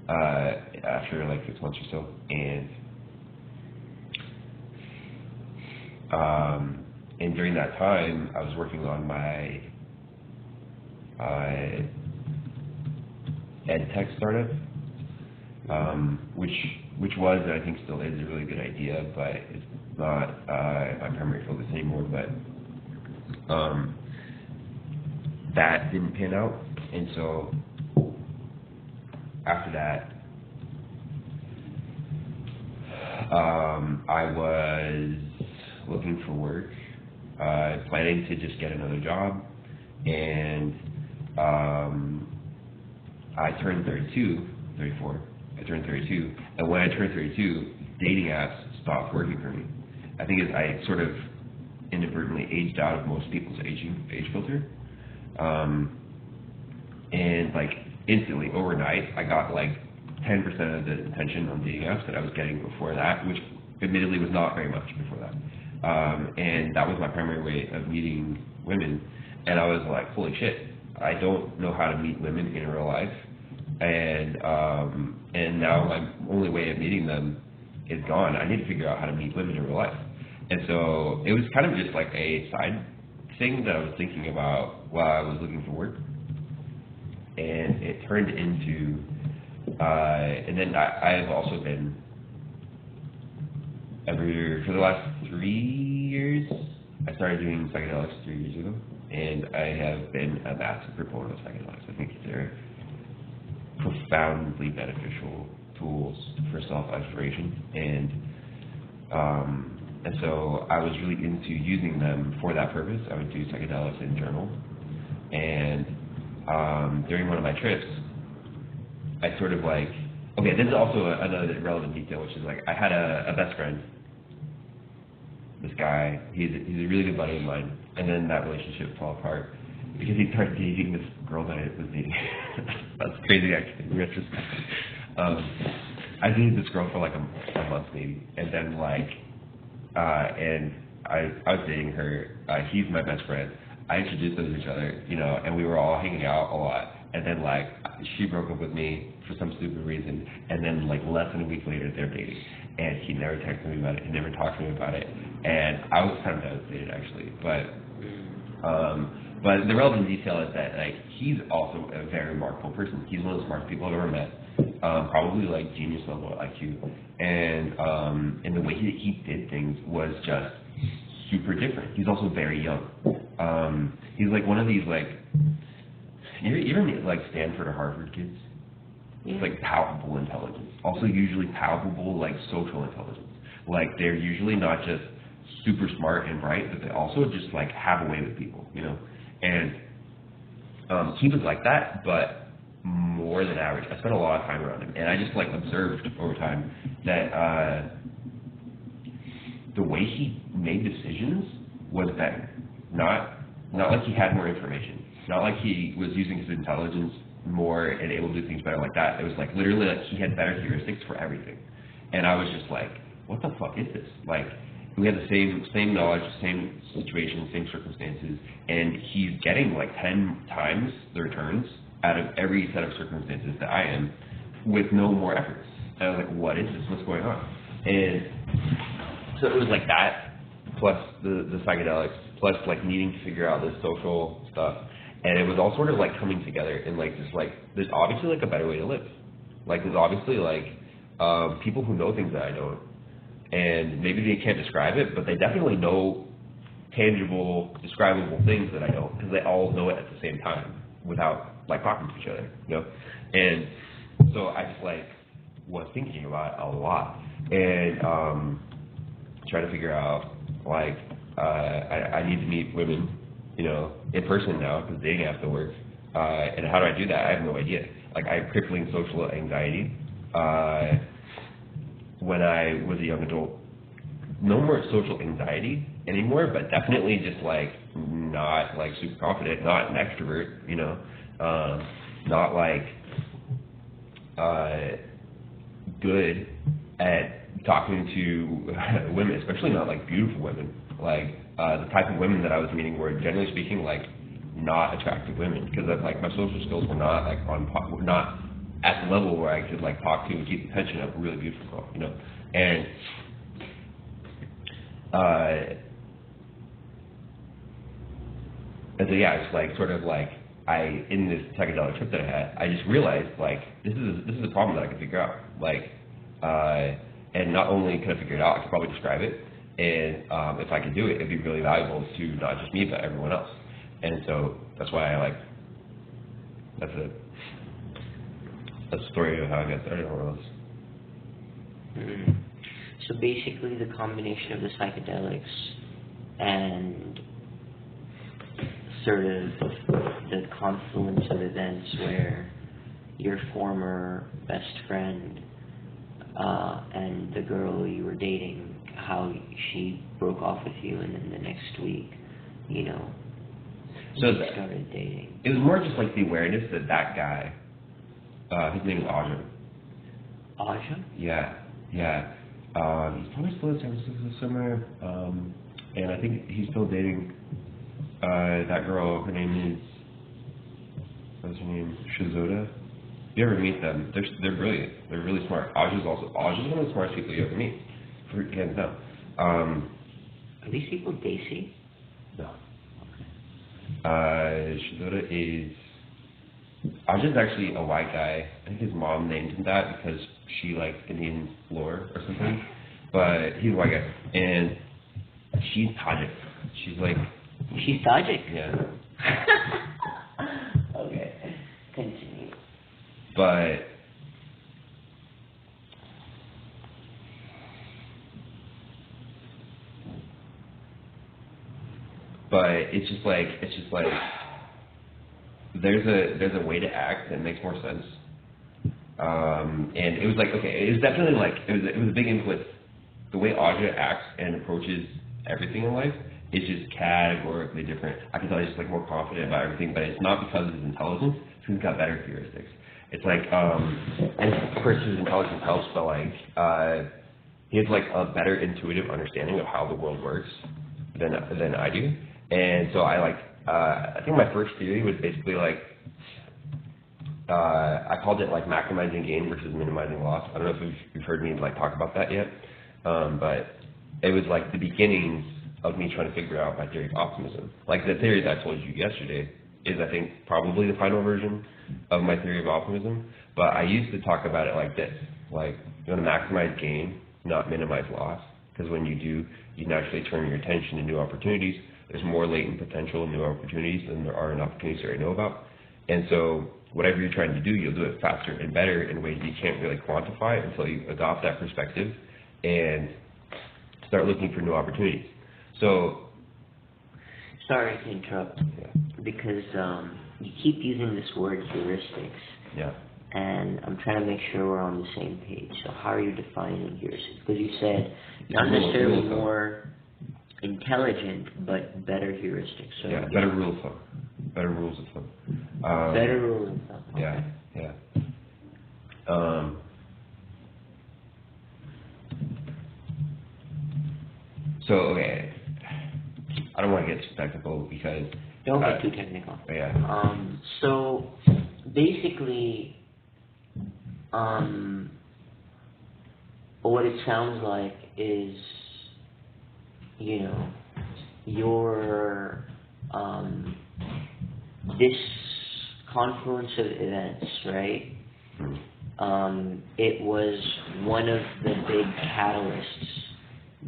after like 6 months or so, and during that time, I was working on my ed tech startup, which was, and I think still is, a really good idea, but it's not my primary focus anymore. But that didn't pan out, and so after that, I was looking for work, planning to just get another job, and I turned 34. I turned 32, and when I turned 32, dating apps stopped working for me. I think I sort of inadvertently aged out of most people's age filter, and like instantly, overnight, I got like 10% of the attention on dating apps that I was getting before that, which admittedly was not very much before that. And that was my primary way of meeting women, and I was like, holy shit, I don't know how to meet women in real life. And now my only way of meeting them is gone. I need to figure out how to meet women in real life. And so it was kind of just like a side thing that I was thinking about while I was looking for work. And it turned into, and then I've also been, for the last 3 years, I started doing psychedelics 3 years ago. And I have been a massive proponent of psychedelics. I think they're profoundly beneficial tools for self-exploration, and so I was really into using them for that purpose. I would do psychedelics and journal, and during one of my trips, I sort of like, okay, this is also another relevant detail, which is like I had a best friend, this guy, he's a really good buddy of mine, and then that relationship fell apart because he started dating this girl that I was dating. That's crazy, actually, in retrospect. I dated this girl for like a month maybe, and then like, and I was dating her. He's my best friend. I introduced them to each other, and we were all hanging out a lot. And then like, she broke up with me for some stupid reason, and then like less than a week later, they're dating. And he never texted me about it. He never talked to me about it. And I was kind of devastated, actually. But the relevant detail is that like he's also a very remarkable person. He's one of the smartest people I've ever met. Probably like genius level IQ. And the way he did things was just super different. He's also very young. He's like one of these like, you ever meet like Stanford or Harvard kids? It's like palpable intelligence. Also usually palpable like social intelligence. Like they're usually not just super smart and bright, but they also just like have a way with people, you know? And he was like that, but more than average. I spent a lot of time around him, and I just like observed over time that the way he made decisions was better. Not like he had more information. Not like he was using his intelligence more and able to do things better like that. It was like literally like he had better heuristics for everything. And I was just like, what the fuck is this? Like, we had the same knowledge, same situation, same circumstances, and he's getting like 10 times the returns out of every set of circumstances that I am with no more efforts. And I was like, what is this? What's going on? And so it was like that, plus the psychedelics, plus like needing to figure out this social stuff. And it was all sort of like coming together and like just like, there's obviously like a better way to live. Like there's obviously like people who know things that I don't. And maybe they can't describe it, but they definitely know tangible, describable things that I don't, because they all know it at the same time without like talking to each other, you know. And so I just like was thinking about it a lot and trying to figure out like I need to meet women, you know, in person now because dating apps don't work. And how do I do that? I have no idea. Like I have crippling social anxiety. When I was a young adult, no more social anxiety anymore, but definitely just like not like super confident, not an extrovert, you know, not like good at talking to women, especially not like beautiful women. Like the type of women that I was meeting were generally speaking like not attractive women because like my social skills were not like were not at the level where I could like talk to and keep the attention of a really beautiful girl, you know. And so yeah, it's like sort of like in this psychedelic trip that I had, I just realized like this is a problem that I can figure out. Like and not only can I figure it out, I could probably describe it. And if I could do it, it'd be really valuable to not just me but everyone else. And so that's why I like that's the story of how I got started on this. So basically the combination of the psychedelics and sort of the confluence of events where your former best friend and the girl you were dating, how she broke off with you, and then the next week, you know, so you started dating. It was more just like the awareness that guy, his name is Aja. Aja? Yeah. He's probably still in San Francisco somewhere, and I think he's still dating that girl. Her name is, what's her name? Shizoda. If you ever meet them, they're brilliant. They're really smart. Aja's one of the smartest people you ever meet. Hands down. Are these people Desi? No. Shizoda is. Aja's actually a white guy. I think his mom named him that because she liked Indian lore or something. But he's a white guy. And she's Tajik. She's Tajik? Yeah. Okay. Continue. But it's just like there's a way to act that makes more sense. And it was like, okay, it was definitely like, it was a big input. The way Aja acts and approaches everything in life is just categorically different. I can tell he's just like more confident about everything, but it's not because of his intelligence, it's because he's got better heuristics. It's like, and of course his intelligence helps, but like, he has like a better intuitive understanding of how the world works than I do. And so I think my first theory was basically like, I called it like maximizing gain versus minimizing loss. I don't know if you've heard me like talk about that yet, but it was like the beginnings of me trying to figure out my theory of optimism. Like the theory that I told you yesterday is, I think, probably the final version of my theory of optimism, but I used to talk about it like this, like you want to maximize gain, not minimize loss. because when you do, you naturally turn your attention to new opportunities. There's more latent potential in new opportunities than there are in opportunities that you know about. And so whatever you're trying to do, you'll do it faster and better in ways you can't really quantify until you adopt that perspective and start looking for new opportunities. So, sorry to interrupt, because you keep using this word heuristics. Yeah. And I'm trying to make sure we're on the same page. So how are you defining heuristics? Because you said not necessarily more intelligent, but better heuristics. So yeah, better rules of thumb. Better rules of thumb. Better rules of thumb. Okay. Yeah, yeah. So, okay, I don't want to get too technical because... Don't get too technical. Yeah. So, basically, what it sounds like is, you know, your, this confluence of events, right? It was one of the big catalysts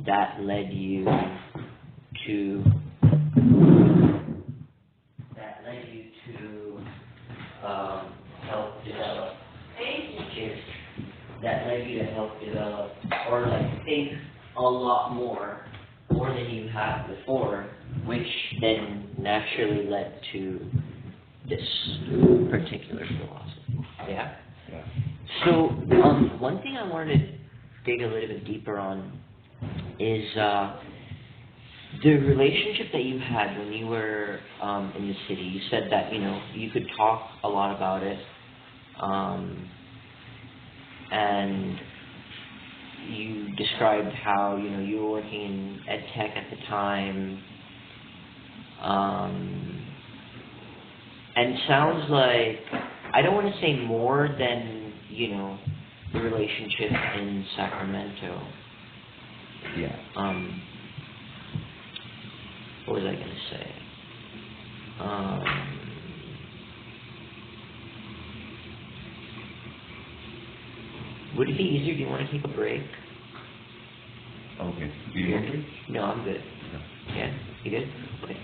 that led you to help develop. Cheers. That led you to help develop, or like think a lot more than you have before, which then naturally led to this particular philosophy. Yeah. Yeah. So one thing I wanted to dig a little bit deeper on is the relationship that you had when you were in the city. You said that, you know, you could talk a lot about it, and you described how, you know, you were working in ed tech at the time, and sounds like, I don't want to say more than, you know, the relationship in Sacramento. Yeah. What was I going to say? Would it be easier? Do you want to take a break? Okay. Do you want to? No, I'm good. Okay. Yeah? You good? Okay.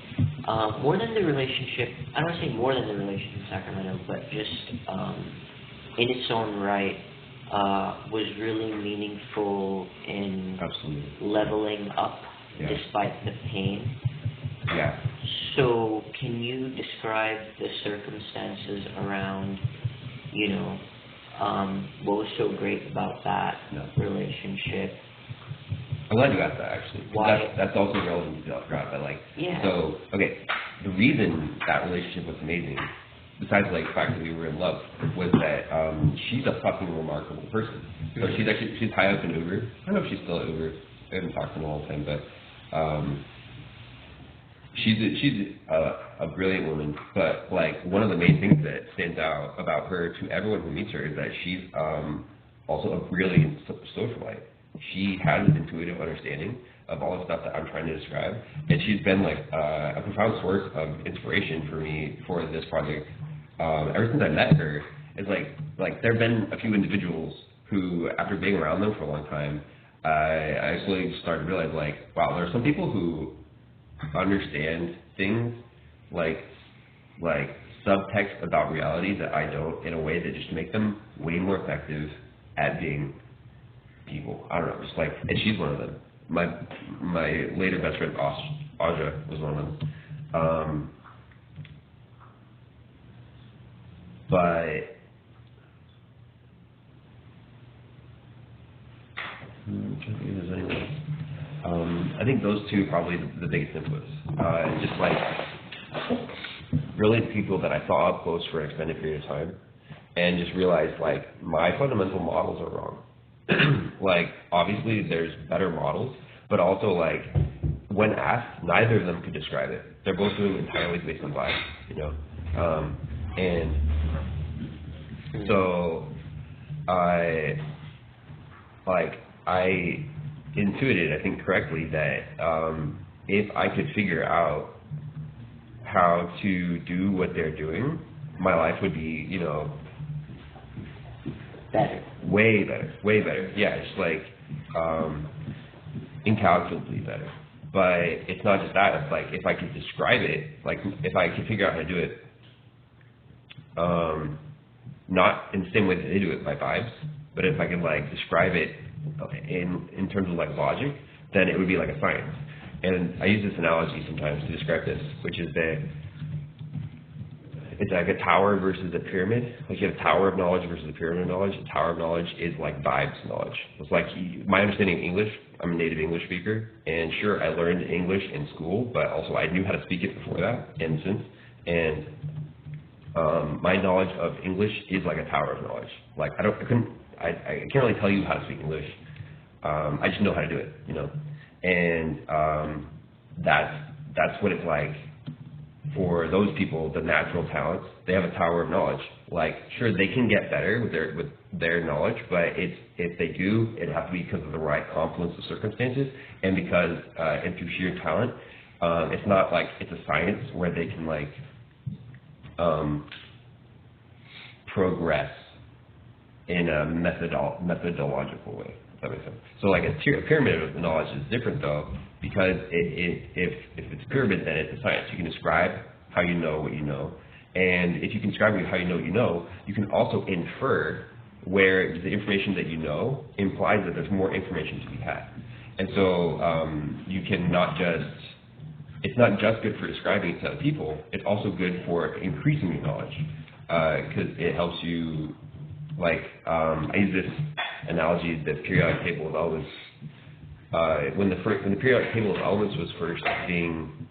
More than the relationship, I don't want to say more than the relationship in Sacramento, but just in its own right, was really meaningful in Absolutely. leveling up despite the pain. Yeah. So can you describe the circumstances around, you know, what was so great about that relationship? I'm glad you asked that, actually. Why? That's also relevant to Alfred, but like, so, okay, the reason that relationship was amazing, besides like the fact that we were in love, was that she's a fucking remarkable person. So she's high up in Uber. I don't know if she's still at Uber. I haven't talked to her in a long time, but she's a brilliant woman. But like one of the main things that stands out about her to everyone who meets her is that she's also a brilliant socialite. She has an intuitive understanding of all the stuff that I'm trying to describe, and she's been like a profound source of inspiration for me for this project. Ever since I met her, it's like there have been a few individuals who, after being around them for a long time, I slowly started to realize, like, wow, there are some people who understand things like subtext about reality that I don't, in a way that just make them way more effective at being people. I don't know, just like, and she's one of them. My later best friend Aja was one of them. But I'm trying to think if there's anyone else. I think those two probably the biggest inputs. Just like really people that I saw up close for an extended period of time, and just realized like my fundamental models are wrong. Like obviously there's better models, but also like when asked, neither of them could describe it. They're both doing entirely based on vibes, you know. And so I intuited, I think correctly, that if I could figure out how to do what they're doing, my life would be, you know, better. Way better. Yeah, it's like, incalculably better. But it's not just that. It's like if I could describe it, like if I could figure out how to do it, not in the same way that they do it by vibes, but if I could like describe it in terms of like logic, then it would be like a science. And I use this analogy sometimes to describe this, which is that it's like a tower versus a pyramid. Like you have a tower of knowledge versus a pyramid of knowledge. A tower of knowledge is like vibes knowledge. It's like my understanding of English. I'm a native English speaker, and sure, I learned English in school, but also I knew how to speak it before that and since. And my knowledge of English is like a tower of knowledge. Like I can't really tell you how to speak English. I just know how to do it, you know. And that's what it's like for those people, the natural talents. They have a tower of knowledge. Like, sure, they can get better with their knowledge, but if they do, it has to be because of the right confluence of circumstances, and because and through sheer talent. It's not like it's a science where they can like progress in a methodological way. If that makes sense. So like a pyramid of knowledge is different though, because if it's a pyramid, then it's a science. You can describe how you know what you know, and if you can describe how you know what you know, you can also infer where the information that you know implies that there's more information to be had. And so you can not just, it's not just good for describing it to other people, it's also good for increasing your knowledge, because it helps you, like, I use this analogy, the periodic table of elements. When the periodic table of elements was first being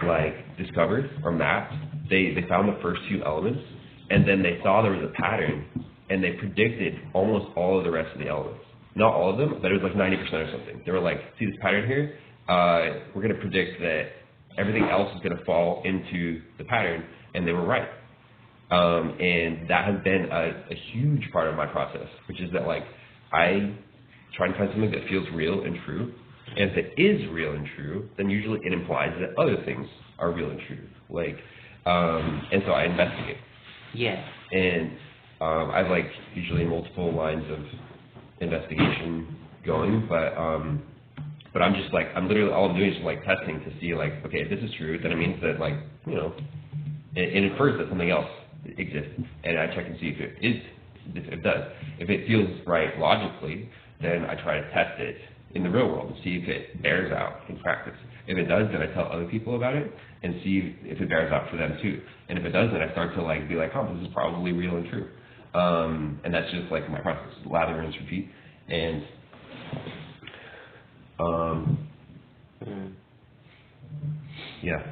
like discovered or mapped, they found the first few elements, and then they saw there was a pattern, and they predicted almost all of the rest of the elements. Not all of them, but it was like 90% or something. They were like, see this pattern here? We're going to predict that everything else is going to fall into the pattern, and they were right. And that has been a huge part of my process, which is that like I try and find something that feels real and true, and if it is real and true, then usually it implies that other things are real and true. Like, and so I investigate. Yeah. And I have like usually multiple lines of investigation going, but I'm just like, I'm literally, all I'm doing is like testing to see like, okay, if this is true, then it means that like, you know, it infers that something else exists, and I check and see if it is, if it does. If it feels right logically, then I try to test it in the real world and see if it bears out in practice. If it does, then I tell other people about it and see if it bears out for them too. And if it does, then I start to like be like, oh, this is probably real and true. And that's just like my process, lather, rinse, repeat. And yeah.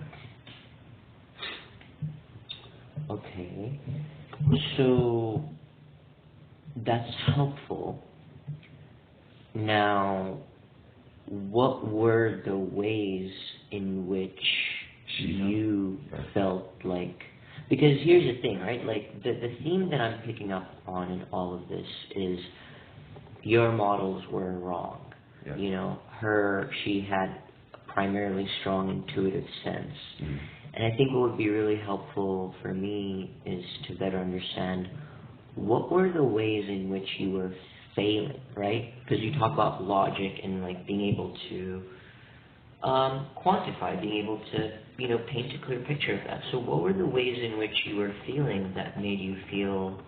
Okay. So that's helpful. Now, what were the ways in which you felt like, because here's the thing, right? Like the theme that I'm picking up on in all of this is your models were wrong. Yeah. You know, she had a primarily strong intuitive sense. Mm-hmm. And I think what would be really helpful for me is to better understand what were the ways in which you were failing, right? Because you talk about logic and like being able to quantify, being able to, you know, paint a clear picture of that. So what were the ways in which you were feeling that made you feel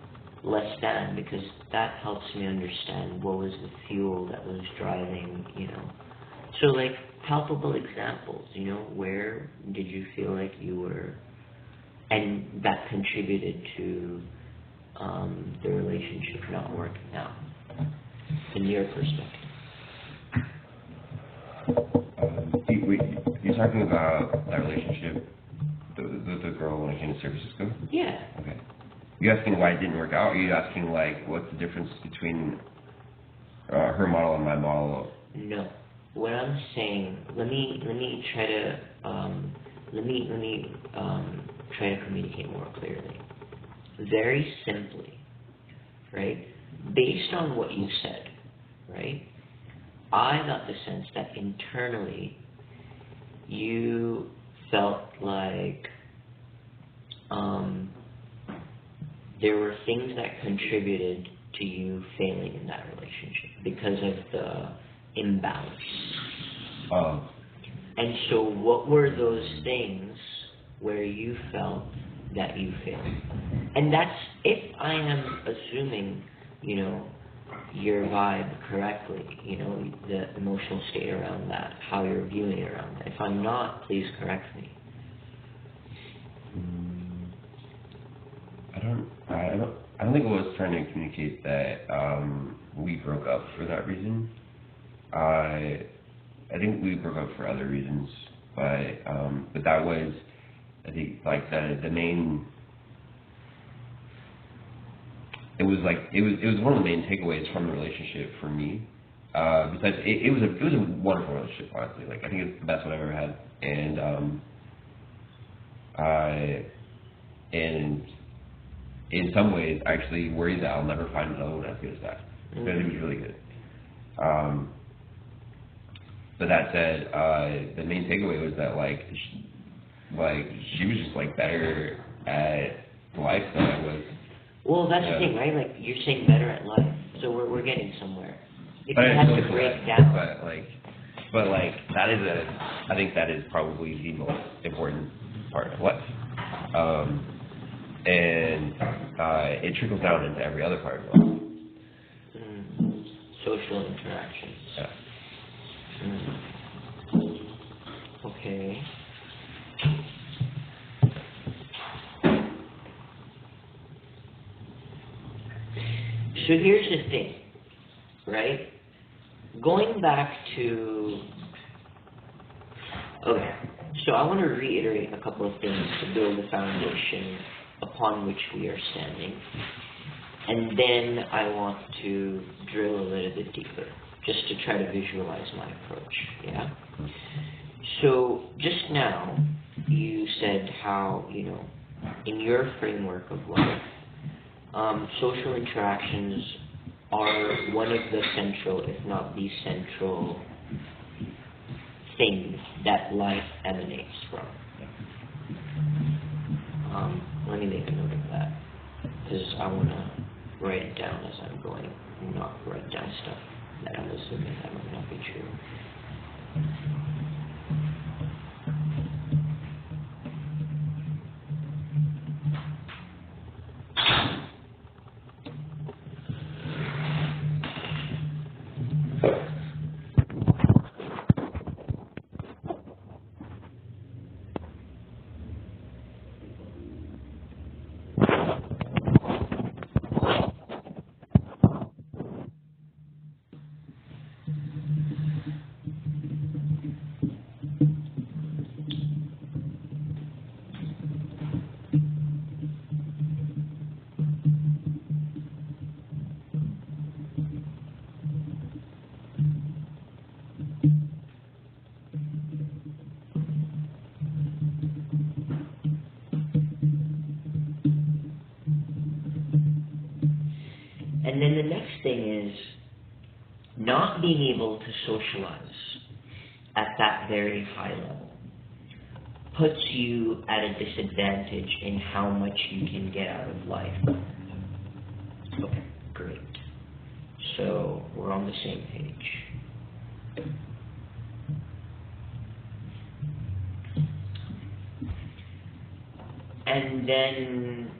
less than? Because that helps me understand what was the fuel that was driving, you know. So like palpable examples, you know, where did you feel like you were, and that contributed to the relationship not working out, in your perspective? You're talking about that relationship, the girl when I came to San Francisco? Yeah. Okay. You asking why it didn't work out, or are you asking like what's the difference between her model and my model? No. What I'm saying, let me try to try to communicate more clearly. Very simply, right? Based on what you said, right? I got the sense that internally you felt like there were things that contributed to you failing in that relationship because of the imbalance. Oh. And so what were those things where you felt that you failed? And that's, if I am assuming, your vibe correctly, the emotional state around that, how you're viewing it around that. If I'm not, please correct me. I don't think I was trying to communicate that we broke up for that reason. I think we broke up for other reasons, but that was, I think, like the main. It was one of the main takeaways from the relationship for me. Besides, it was a wonderful relationship, honestly. Like, I think it's the best one I've ever had, and in some ways, I actually worry that I'll never find another one as good as that. Because it was really good. But that said, the main takeaway was that she was just like better at life than I was. Well, that's the thing, right? Like, you're saying better at life, so we're getting somewhere. If But you had to break down, I think that is probably the most important part of life. And it trickles down into every other part of life. Social interactions. Yeah. Okay. So here's the thing, right? Going back to... Okay, so I want to reiterate a couple of things to build the foundation upon which we are standing. And then I want to drill a little bit deeper, just to try to visualize my approach, yeah? So just now, you said how, in your framework of life, social interactions are one of the central, if not the central, things that life emanates from. Let me make a note of that, because I want to write it down as I'm going, and not write down stuff that I'm assuming that might not be true. And then the next thing is not being able to socialize at that very high level puts you at a disadvantage in how much you can get out of life. Okay, great. So we're on the same page. And then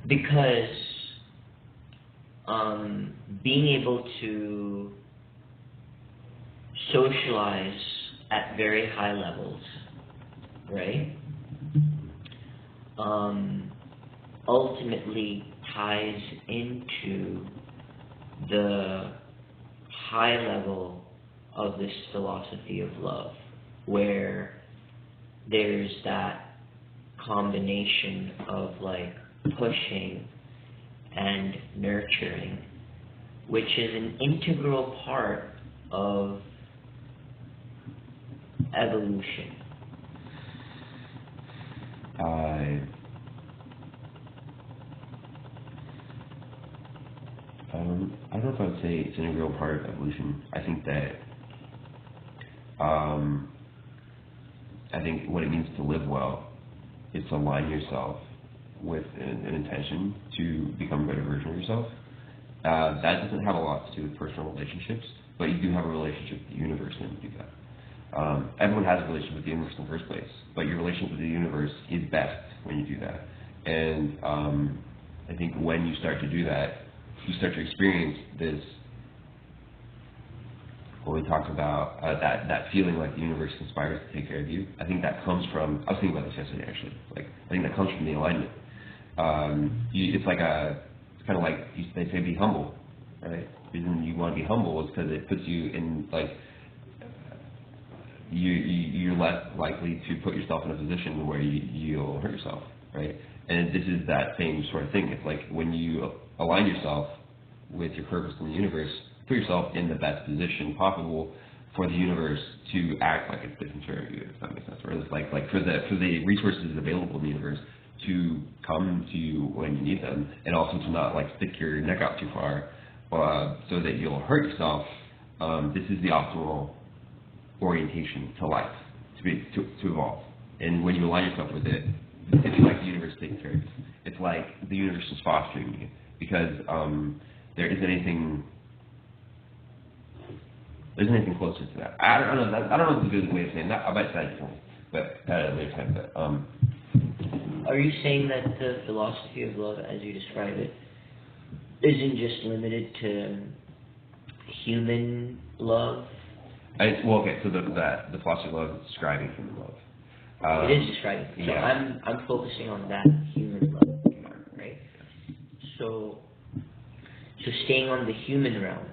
because being able to socialize at very high levels, right, ultimately ties into the high level of this philosophy of love, where there's that combination of like pushing and nurturing, which is an integral part of evolution. I don't know if I would say it's an integral part of evolution. I think that I think what it means to live well is to align yourself with an intention to become a better version of yourself, that doesn't have a lot to do with personal relationships, but you do have a relationship with the universe when you do that. Everyone has a relationship with the universe in the first place, but your relationship with the universe is best when you do that. And I think when you start to do that, you start to experience this, when we talk about that feeling like the universe conspires to take care of you. I think that comes from, I was thinking about this yesterday actually, like I think that comes from the alignment. It's like it's kind of like they say be humble, right? The reason you want to be humble is because it puts you in like, you're less likely to put yourself in a position where you'll hurt yourself, right? And this is that same sort of thing. It's like when you align yourself with your purpose in the universe, put yourself in the best position possible for the universe to act like it's taking care of you, if that makes sense. Or it's like for the resources available in the universe to come to you when you need them, and also to not like stick your neck out too far so that you'll hurt yourself. This is the optimal orientation to life, to evolve. And when you align yourself with it, it's like the universe taking care of you. It's like the universe is fostering you, because there isn't anything closer to that. I don't know. I don't know if it's a good way of saying that. I might say it differently, but at a later time. But are you saying that the philosophy of love, as you describe it, isn't just limited to human love? Okay. So the philosophy of love is describing human love. It is describing. So yeah. I'm focusing on that human love, right? So staying on the human realm,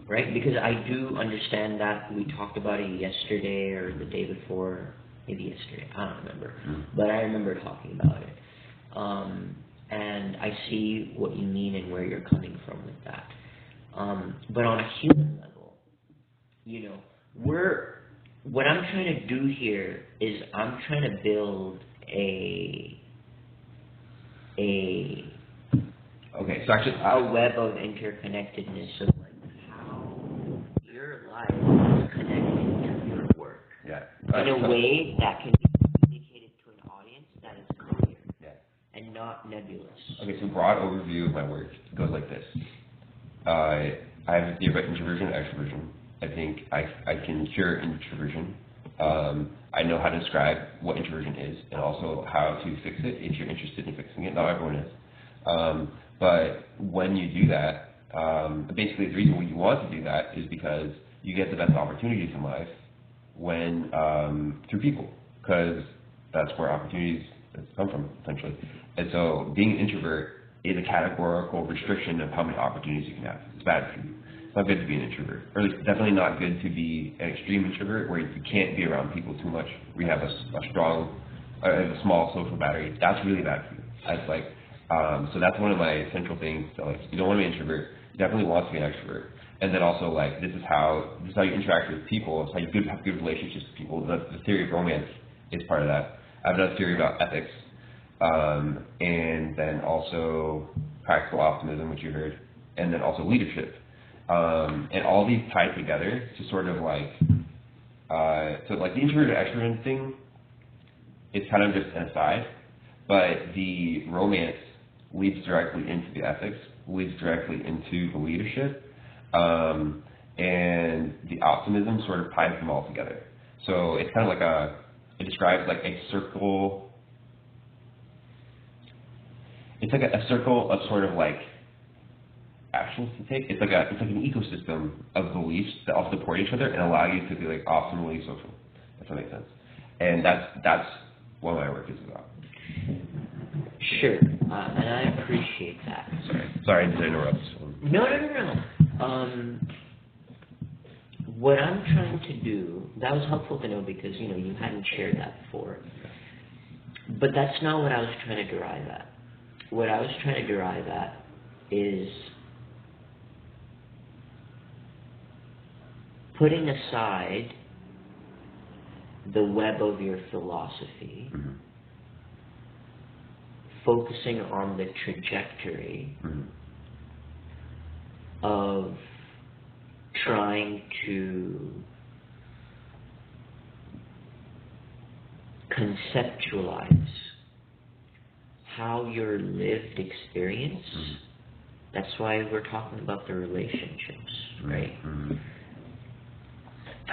right? Because I do understand that we talked about it yesterday or the day before, maybe yesterday, I don't remember, but I remember talking about it. And I see what you mean and where you're coming from with that. But on a human level, you know, what I'm trying to do here is I'm trying to build a web of interconnectedness of like how your life is connected to your work. Yeah. In a way that can be communicated to an audience that is clear and not nebulous. Okay, so broad overview of my work goes like this. I have a theory about introversion and extroversion. I think I can cure introversion. I know how to describe what introversion is and also how to fix it if you're interested in fixing it. Not everyone is. But when you do that, basically the reason why you want to do that is because you get the best opportunities in life when through people, because that's where opportunities come from, essentially. And so being an introvert is a categorical restriction of how many opportunities you can have. It's bad for you. It's not good to be an introvert. Or at least definitely not good to be an extreme introvert where you can't be around people too much, where you have a small social battery. That's really bad for you. That's like, so that's one of my central things. So like, you don't want to be an introvert. You definitely want to be an extrovert. And then also like, this is how you interact with people. It's how you have good relationships with people. The theory of romance is part of that. I have another theory about ethics. And then also practical optimism, which you heard, and then also leadership. And all these tie together to sort of like, so like the introvert extrovert thing, it's kind of just an aside, but the romance leads directly into the ethics, leads directly into the leadership, and the optimism sort of ties them all together. So it's kind of like it describes like a circle. It's like a circle of sort of like actions to take. It's like an ecosystem of beliefs that all support each other and allow you to be like optimally social. If that makes sense. And that's what my work is about. Sure, and I appreciate that. Sorry to interrupt. No. What I'm trying to do, that was helpful to know because you hadn't shared that before. But that's not what I was trying to derive at. What I was trying to derive at is putting aside the web of your philosophy, focusing on the trajectory of trying to conceptualize how your lived experience, that's why we're talking about the relationships, right?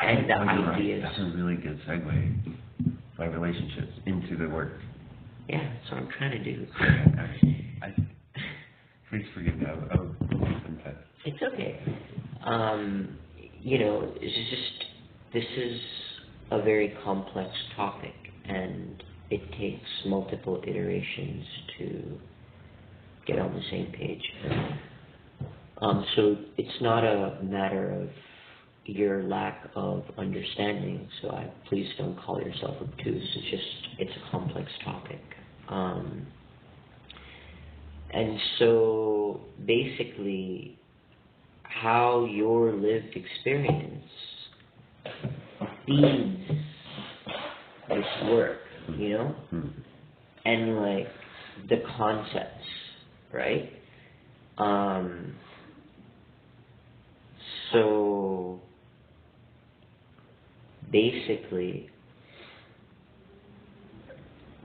And the ideas. That's a really good segue. My relationships into the work. Yeah, that's what I'm trying to do. Please forgive me. I'm intense. It's okay. This is a very complex topic, and it takes multiple iterations to get on the same page. So it's not a matter of your lack of understanding, so please don't call yourself obtuse. It's a complex topic. And so basically, how your lived experience feeds this work, and like the concepts, right? So basically,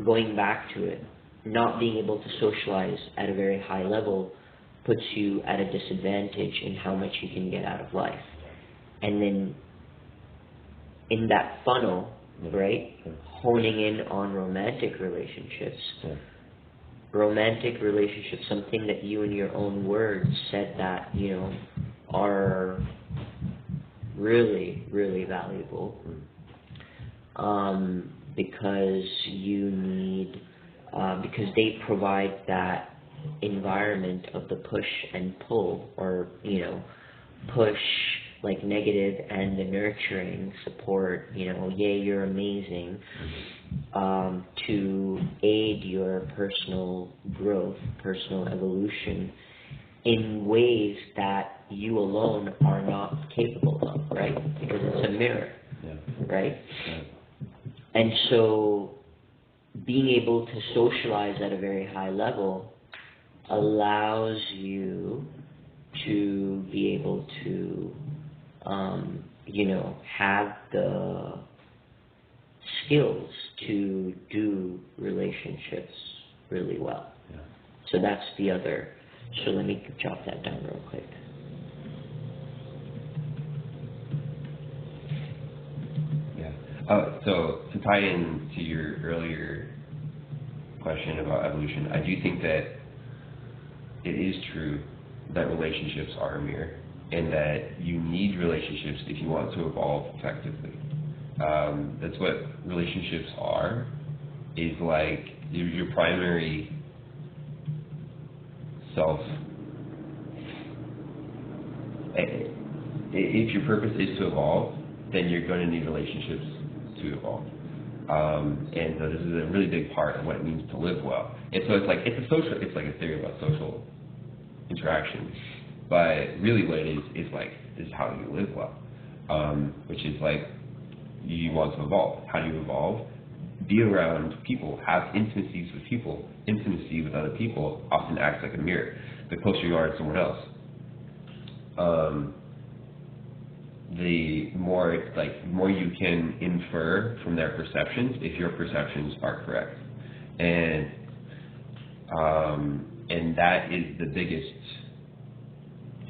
going back to it, not being able to socialize at a very high level puts you at a disadvantage in how much you can get out of life. And then in that funnel, right, honing in on romantic relationships, something that you in your own words said that, are really, really valuable, because because they provide that environment of the push and pull, or push like negative and the nurturing support, yay, you're amazing, to aid your personal growth, personal evolution in ways that you alone are not capable of, right? Because it's a mirror, right? And so being able to socialize at a very high level allows you to be able to, have the skills to do relationships really well. So that's the other. So let me jot that down real quick. So to tie in to your earlier question about evolution, I do think that it is true that relationships are a mirror, and that you need relationships if you want to evolve effectively. That's what relationships are, is like your primary self. If your purpose is to evolve, then you're going to need relationships to evolve. And so this is a really big part of what it means to live well. And so it's like a theory about social interaction. But really what it is how do you live well? Which is like, you want to evolve. How do you evolve? Be around people, have intimacies with people. Intimacy with other people often acts like a mirror. The closer you are to someone else, the more you can infer from their perceptions if your perceptions are correct. And that is the biggest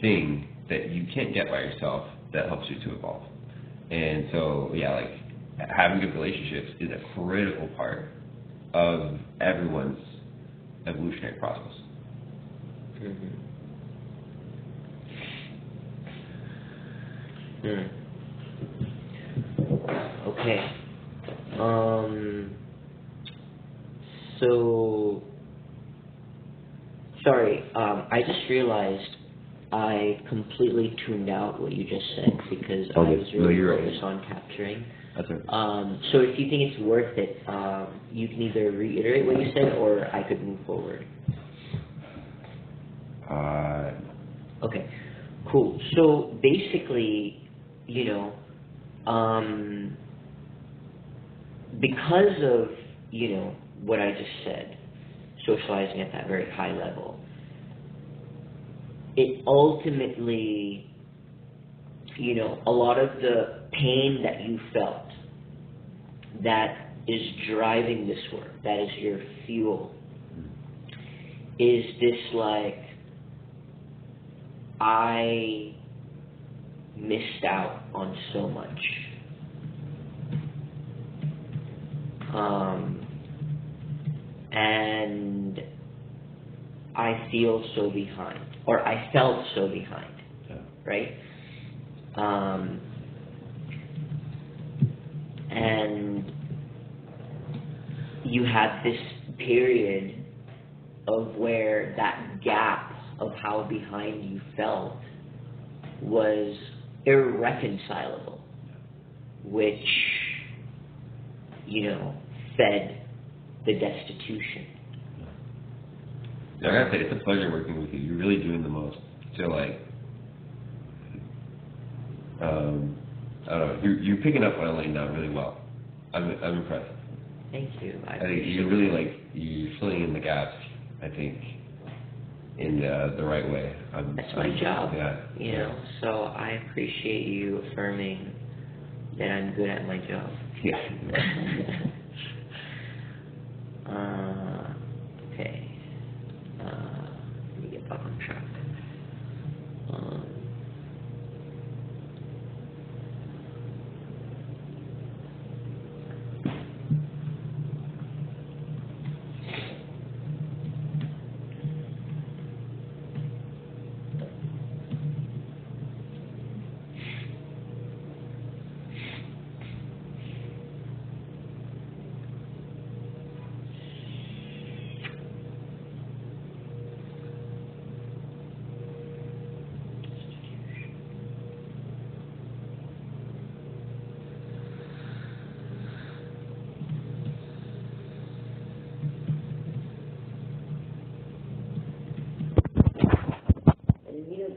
thing that you can't get by yourself that helps you to evolve. And so, having good relationships is a critical part of everyone's evolutionary process. Okay. So, sorry, I just realized I completely tuned out what you just said because I was really focused on capturing. That's right. So if you think it's worth it, you can either reiterate what you said or I could move forward. Okay, cool. So basically, because of, what I just said, socializing at that very high level, it ultimately, a lot of the pain that you felt that is driving this work, that is your fuel is this like, I missed out on so much. And I feel so behind, or I felt so behind, right? And you had this period of where that gap of how behind you felt was irreconcilable, which, fed the destitution. Yeah, I gotta say, it's a pleasure working with you. You're really doing the most to, like, I don't know, you're picking up what I'm laying down really well. I'm impressed. Thank you. I think you're really, like, you're filling in the gaps, I think, in the right way. That's my job, yeah. So I appreciate you affirming that I'm good at my job. Yeah. Okay. Let me get back on track.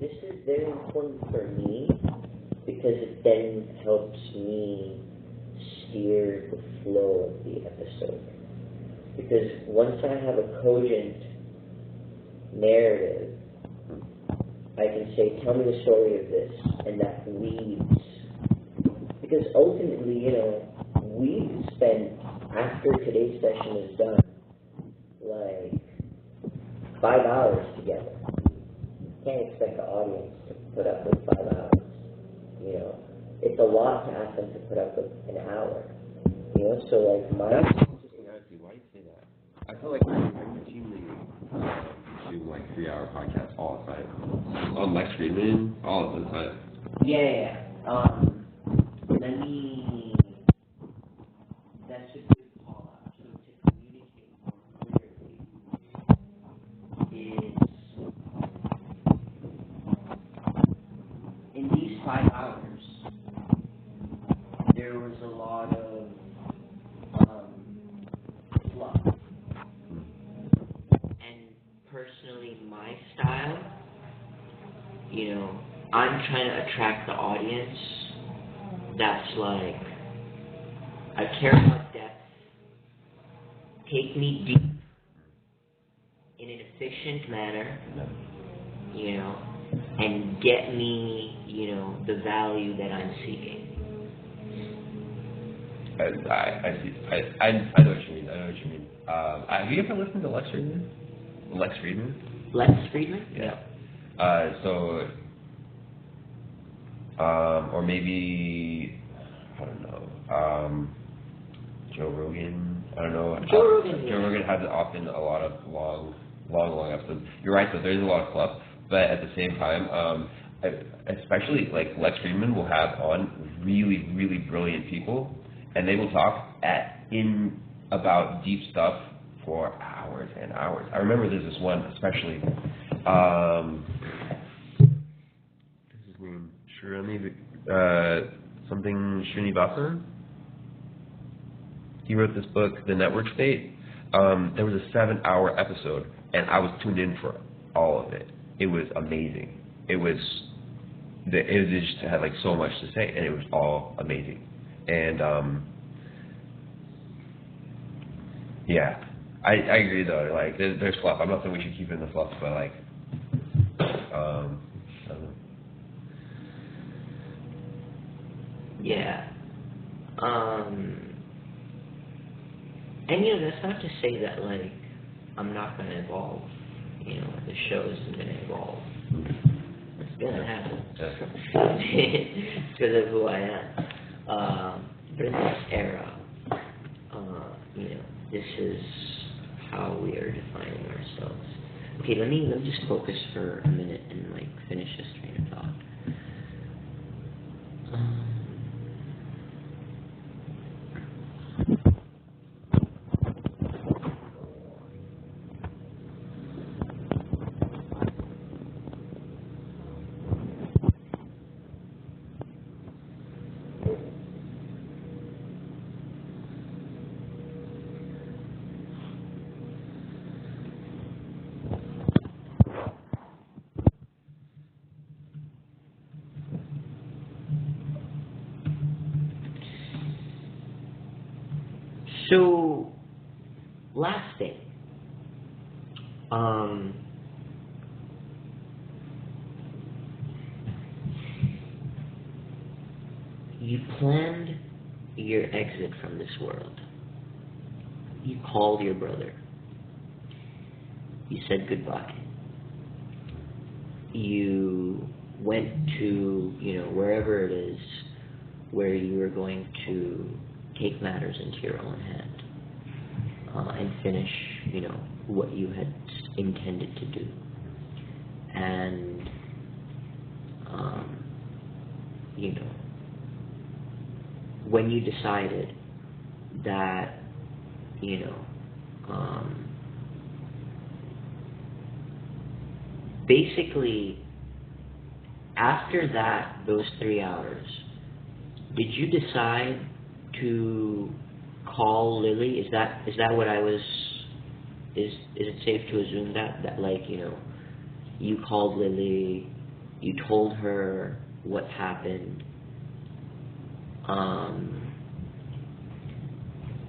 This is very important for me because it then helps me steer the flow of the episode. Because once I have a cogent narrative, I can say, tell me the story of this, and that weaves. Because ultimately, we've spent, after today's session is done, like 5 hours together. Can't expect the audience to put up with 5 hours. It's a lot to ask them to put up with an hour. So like my. That's interesting, honestly. Why do you say that? I feel like I'm routinely do like 3-hour podcasts all the time. On Lex Friedman, all of the time. Yeah. That's a good call out. So to communicate more clearly is. In these 5 hours, there was a lot of fluff. And personally, my style, I'm trying to attract the audience that's like, I care about depth, take me deep in an efficient manner, and get me, the value that I'm seeking. I see. I know what you mean. Have you ever listened to Lex Friedman? Lex Friedman? Yeah. Or maybe, I don't know, Joe Rogan. I don't know. Joe Rogan has often a lot of long episodes. You're right, though. There's a lot of fluff, but at the same time, especially like Lex Friedman will have on really, really brilliant people, and they will talk about deep stuff for hours and hours. I remember there's this one especially. What's his name? Something Srinivasa. He wrote this book, The Network State. There was a 7-hour episode, and I was tuned in for all of it. It was amazing. It just had like so much to say, and it was all amazing. And yeah, I agree though. Like there's fluff. I'm not saying we should keep in the fluff, but like, I don't know. Yeah. And that's not to say that like I'm not gonna evolve. the show is going to evolve. It's going to happen. Because of who I am. But in this era, this is how we are defining ourselves. Okay, let me just focus for a minute and finish this train of thought. So, last thing. You planned your exit from this world. You called your brother. You said goodbye. You went to, wherever it is where you were going to take matters into your own hand and finish, what you had intended to do. And, when you decided that, basically, after those 3 hours, did you decide to call Lily? Is that what I was? Is it safe to assume that you called Lily, you told her what happened,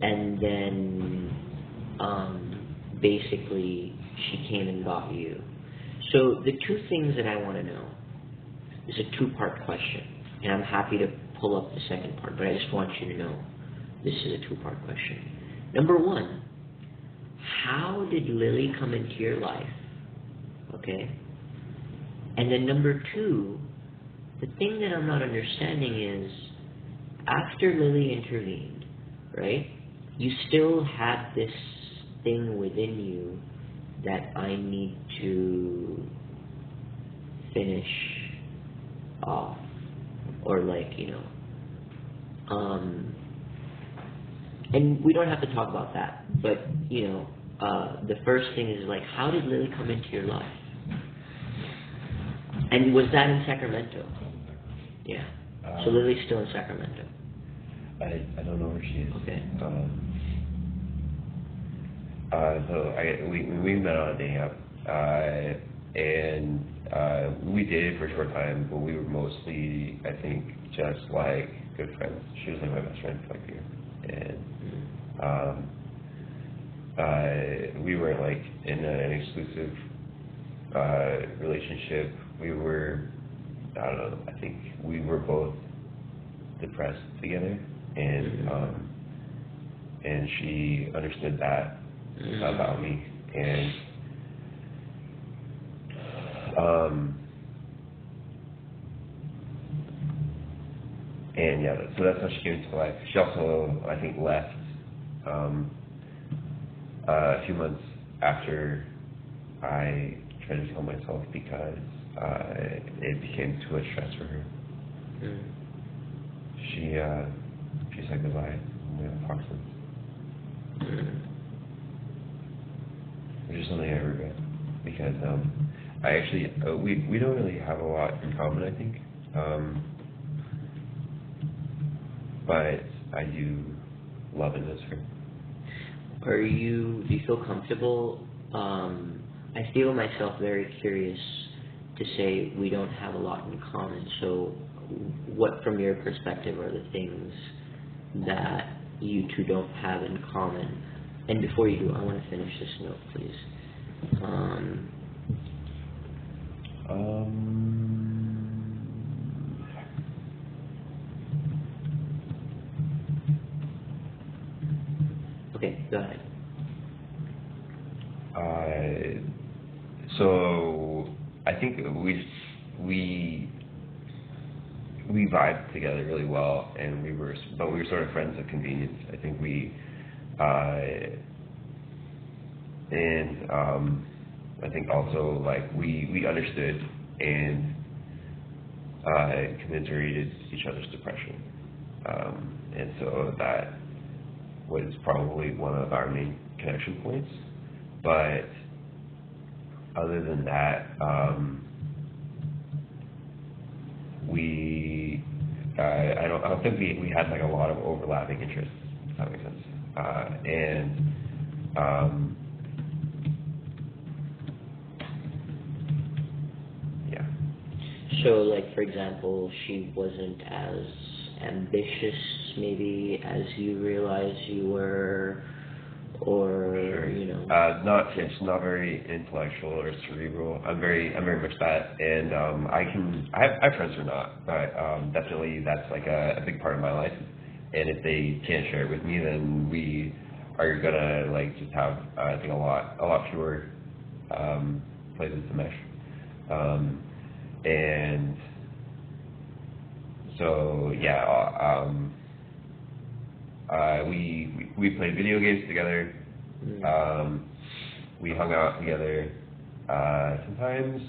and then basically she came and got you. So the two things that I want to know is a two-part question, and I'm happy to pull up the second part, but I just want you to know this is a two-part question. Number one, how did Lily come into your life? Okay? And then number two, the thing that I'm not understanding is, after Lily intervened, right, you still had this thing within you that I need to finish off, or and we don't have to talk about that, but the first thing is how did Lily come into your life? And was that in Sacramento? Yeah. So Lily's still in Sacramento. I don't know where she is. Okay. So we met on a dating app, and we dated for a short time, but we were mostly, I think, just good friends. She was my best friend for a year, and we were in an exclusive relationship. We were, I don't know, I think we were both depressed together, and she understood that about me, and yeah, so that's how she came into life. She also, I think, left a few months after I tried to kill myself because it became too much stress for her. She said goodbye. We haven't talked since. Which is something I regret, because I actually we don't really have a lot in common, I think, but I do love and miss her. Do you feel comfortable? I feel myself very curious to say we don't have a lot in common. So, what, from your perspective, are the things that you two don't have in common? And before you do, I want to finish this note, please. Okay, go ahead. So I think we vibed together really well, and we were sort of friends of convenience. I think I think also like we understood and commiserated each other's depression, and so that was probably one of our main connection points. But other than that, I don't think we had like a lot of overlapping interests, if that makes sense. Yeah. So, like, for example, she wasn't as ambitious, maybe, as you realized you were, or, you know. It's not very intellectual or cerebral. I'm very much that, and I have friends who are not, but definitely that's like a big part of my life. And if they can't share it with me, then we are gonna like just have I think a lot fewer places to mesh. And so yeah, we played video games together. We hung out together. Sometimes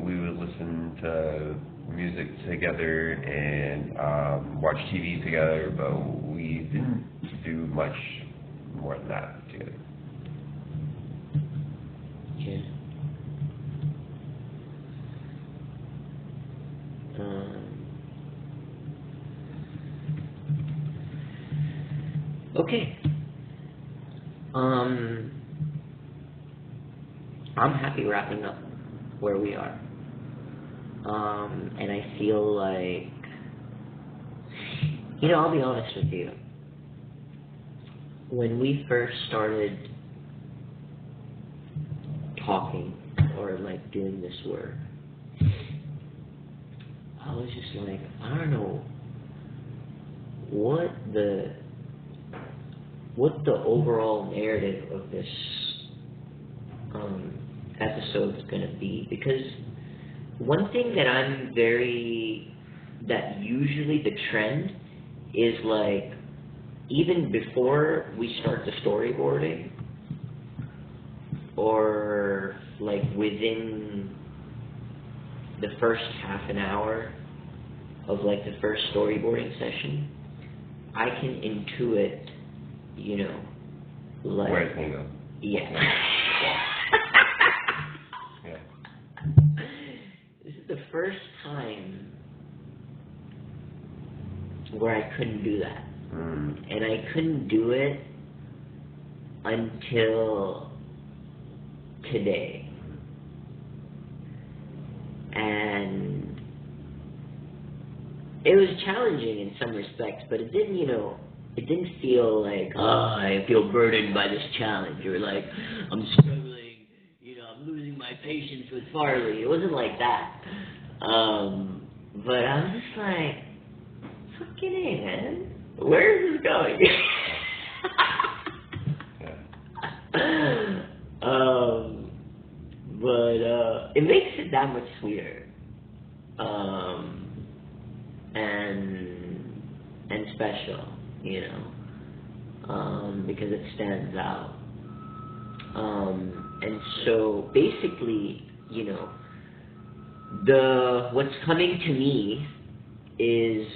we would listen to music together and watch TV together, but we didn't do much more than that together. Okay. Okay. I'm happy wrapping up where we are. And I feel like, you know, I'll be honest with you. When we first started talking or like doing this work, I was just like, I don't know what the overall narrative of this episode is going to be, because one thing that usually the trend is like, even before we start the storyboarding, or like within the first half an hour of like the first storyboarding session, I can intuit, you know, like, where it's gonna go. Yeah. Yeah. This is the first time where I couldn't do that. And I couldn't do it until today. And it was challenging in some respects, but it didn't, you know, it didn't feel like, I feel burdened by this challenge, or like, I'm struggling, you know, I'm losing my patience with Farley. It wasn't like that. But I was just like, fucking A, man. Where is this going? But it makes it that much sweeter. And special, you know, because it stands out. And so basically, you know, what's coming to me is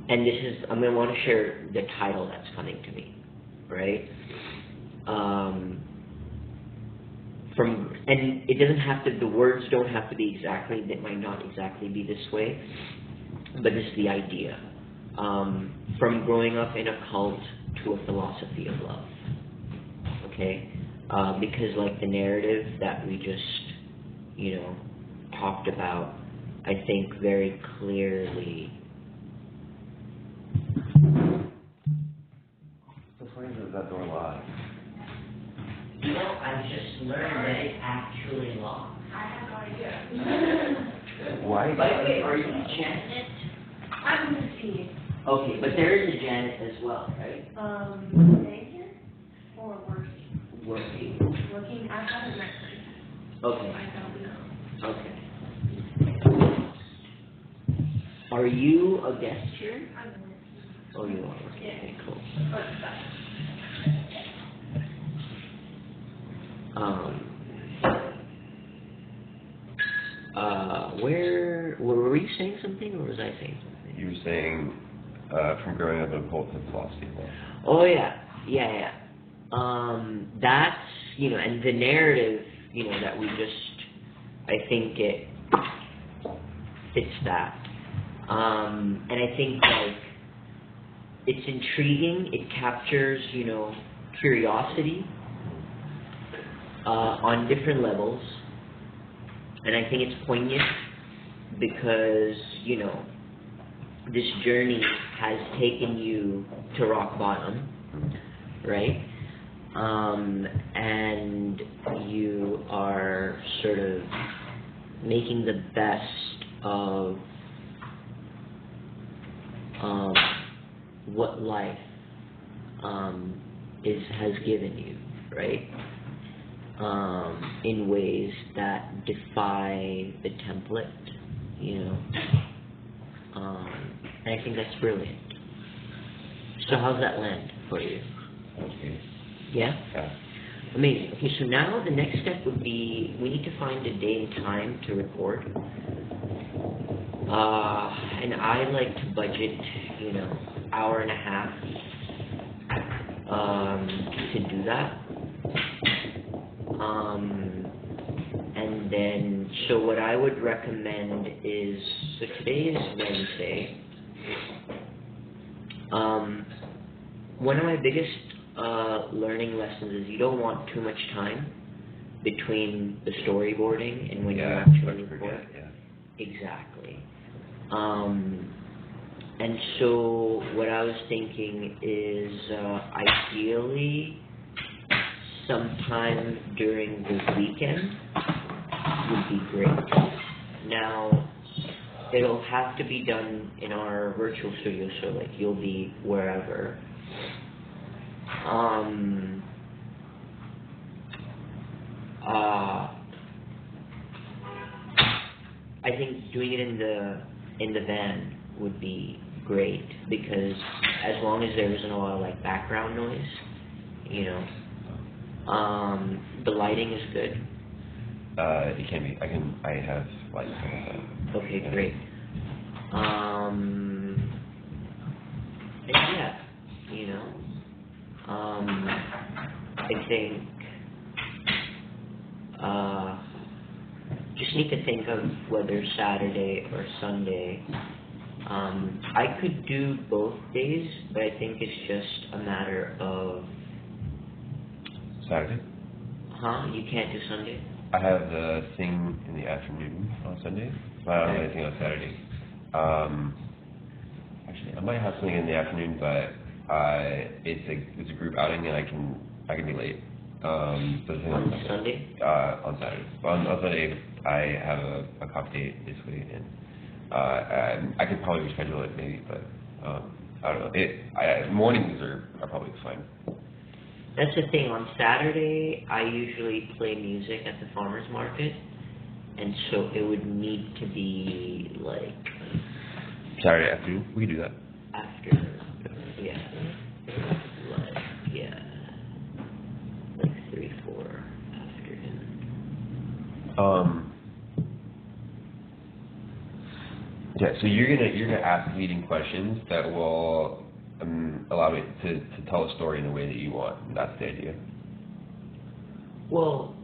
and this is, I'm gonna want to share the title that's coming to me, right? And it doesn't have to, the words don't have to be exactly, they might not exactly be this way, but this is the idea. From growing up in a cult to a philosophy of love, okay? Because like the narrative that we just, you know, talked about, I think very clearly. So funny that that door locked. You know, I just learned that it's actually locked. I have no idea. Why? By the way, are you chanting it? I'm gonna see. Okay, but there is a Janet as well, right? Staying here or working? Working. Working, I haven't met her yet. Okay. I don't know. Okay. Are you a guest here? I'm working. Oh, you are. Okay, Yeah. cool. But that's were you saying something, or was I saying something? You were saying from growing up in a cult to philosophy. Oh yeah. That's, and the narrative, that we just, I think it fits that. And I think, like, it's intriguing, it captures, curiosity, on different levels, and I think it's poignant because, this journey has taken you to rock bottom, right? And you are sort of making the best of what life has given you, right? In ways that defy the template, and I think that's brilliant. So how's that land for you? Okay. Yeah? Yeah. Amazing. Okay, so now the next step would be, we need to find a day and time to record. And I like to budget, hour and a half to do that. And then, so what I would recommend is, so today is Wednesday. One of my biggest learning lessons is you don't want too much time between the storyboarding and when you actually record. Exactly. And so what I was thinking is ideally sometime during the weekend would be great. Now, it'll have to be done in our virtual studio, so like you'll be wherever. I think doing it in the van would be great because as long as there isn't a lot of like background noise, the lighting is good. It can be. I have lights. Okay, great. And yeah, I think just need to think of whether Saturday or Sunday. I could do both days, but I think it's just a matter of... Saturday? Huh? You can't do Sunday? I have the thing in the afternoon on Sunday, but I don't have anything on Saturday. Actually, I might have something in the afternoon, but it's a group outing, and I can be late. On Sunday? On Saturday. On Sunday, I have a coffee date basically, and I could probably reschedule it maybe, but I don't know. Mornings are probably fine. That's the thing. On Saturday, I usually play music at the farmer's market, and so it would need to be like... Saturday afternoon? We could do that. After, like 3-4 afternoon. Yeah, so you're gonna ask leading questions that will allow me to tell a story in the way that you want. That's the idea. Well,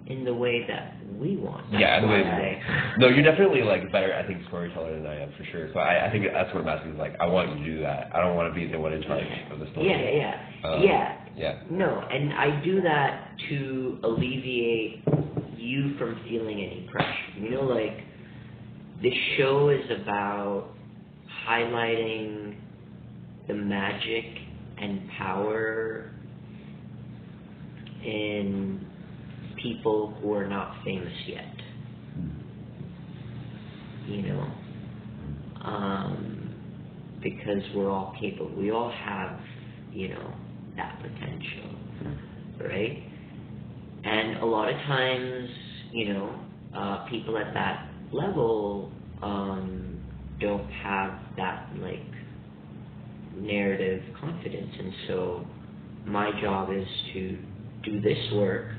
in the way that we want. Yeah, in the way. No, you're definitely like better, I think, storyteller than I am for sure. So I think that's what I'm asking is like, I want you to do that. I don't want to be the one in charge of the story. Yeah. No, and I do that to alleviate you from feeling any pressure. Like the show is about highlighting the magic and power in people who are not famous yet. because we're all capable. We all have, that potential, right? And a lot of times, people at that level don't have that, narrative confidence. And so my job is to do this work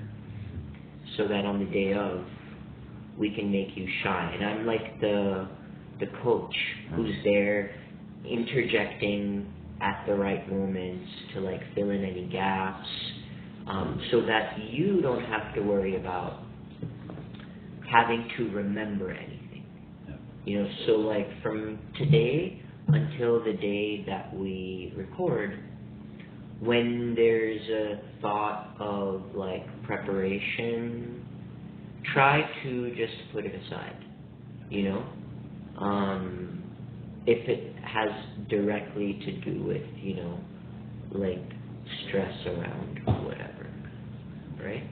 so that on the day of, we can make you shine. I'm like the coach who's there interjecting at the right moments to fill in any gaps, so that you don't have to worry about having to remember anything. So from today until the day that we record, when there's a thought of preparation, try to just put it aside, if it has directly to do with, stress around whatever, right?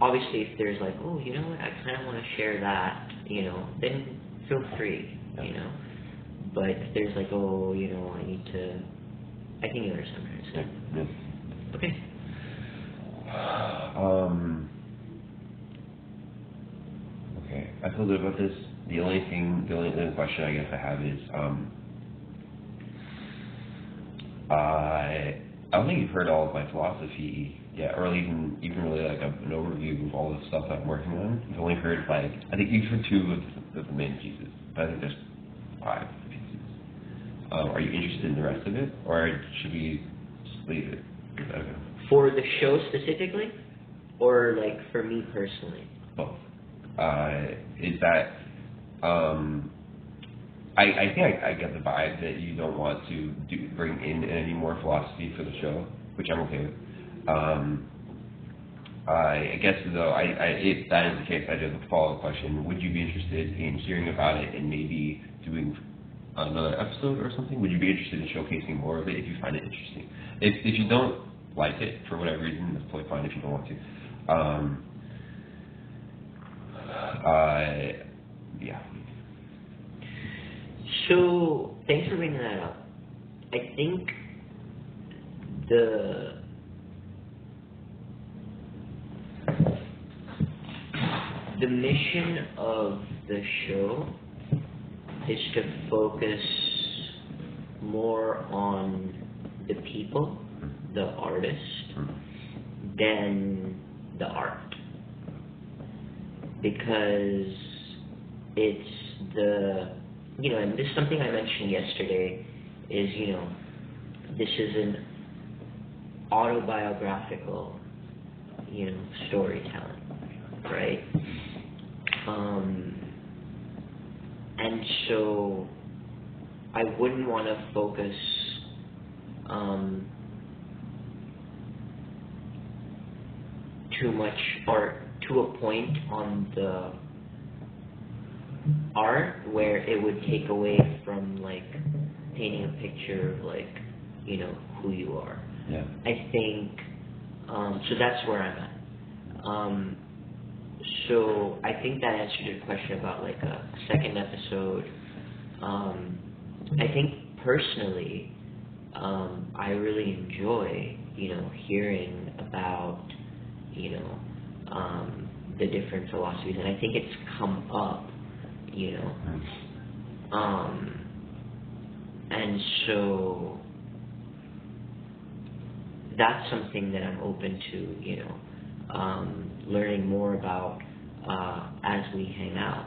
Obviously if there's oh, you know what, I kind of want to share that, then feel free, but if there's oh, I need to, I think you understand what I'm saying. Yeah. Okay. Okay, I feel good about this. The only other question I guess I have is, I don't think you've heard all of my philosophy yet, or even really an overview of all the stuff that I'm working on. You've only heard I think you've heard 2 of the main pieces, but I think there's 5 pieces. Are you interested in the rest of it, or should we just leave it? Okay. For the show specifically, or for me personally? Both. Is that, I think I get the vibe that you don't want to bring in any more philosophy for the show, which I'm okay with. I guess though, if that is the case, I do have a follow-up question. Would you be interested in hearing about it and maybe doing another episode or something? Would you be interested in showcasing more of it if you find it interesting? If you don't like it for whatever reason, that's totally fine if you don't want to. Yeah. So, thanks for bringing that up. I think the mission of the show is to focus more on the people, the artist, than the art. Because it's and this is something I mentioned yesterday, is, this is an autobiographical, storytelling, right? And so I wouldn't want to focus too much or to a point on the art where it would take away from painting a picture of who you are. Yeah. I think so that's where I'm at. So I think that answered your question about a second episode. I think personally, I really enjoy hearing about the different philosophies, and I think it's come up, and so that's something that I'm open to, learning more about as we hang out,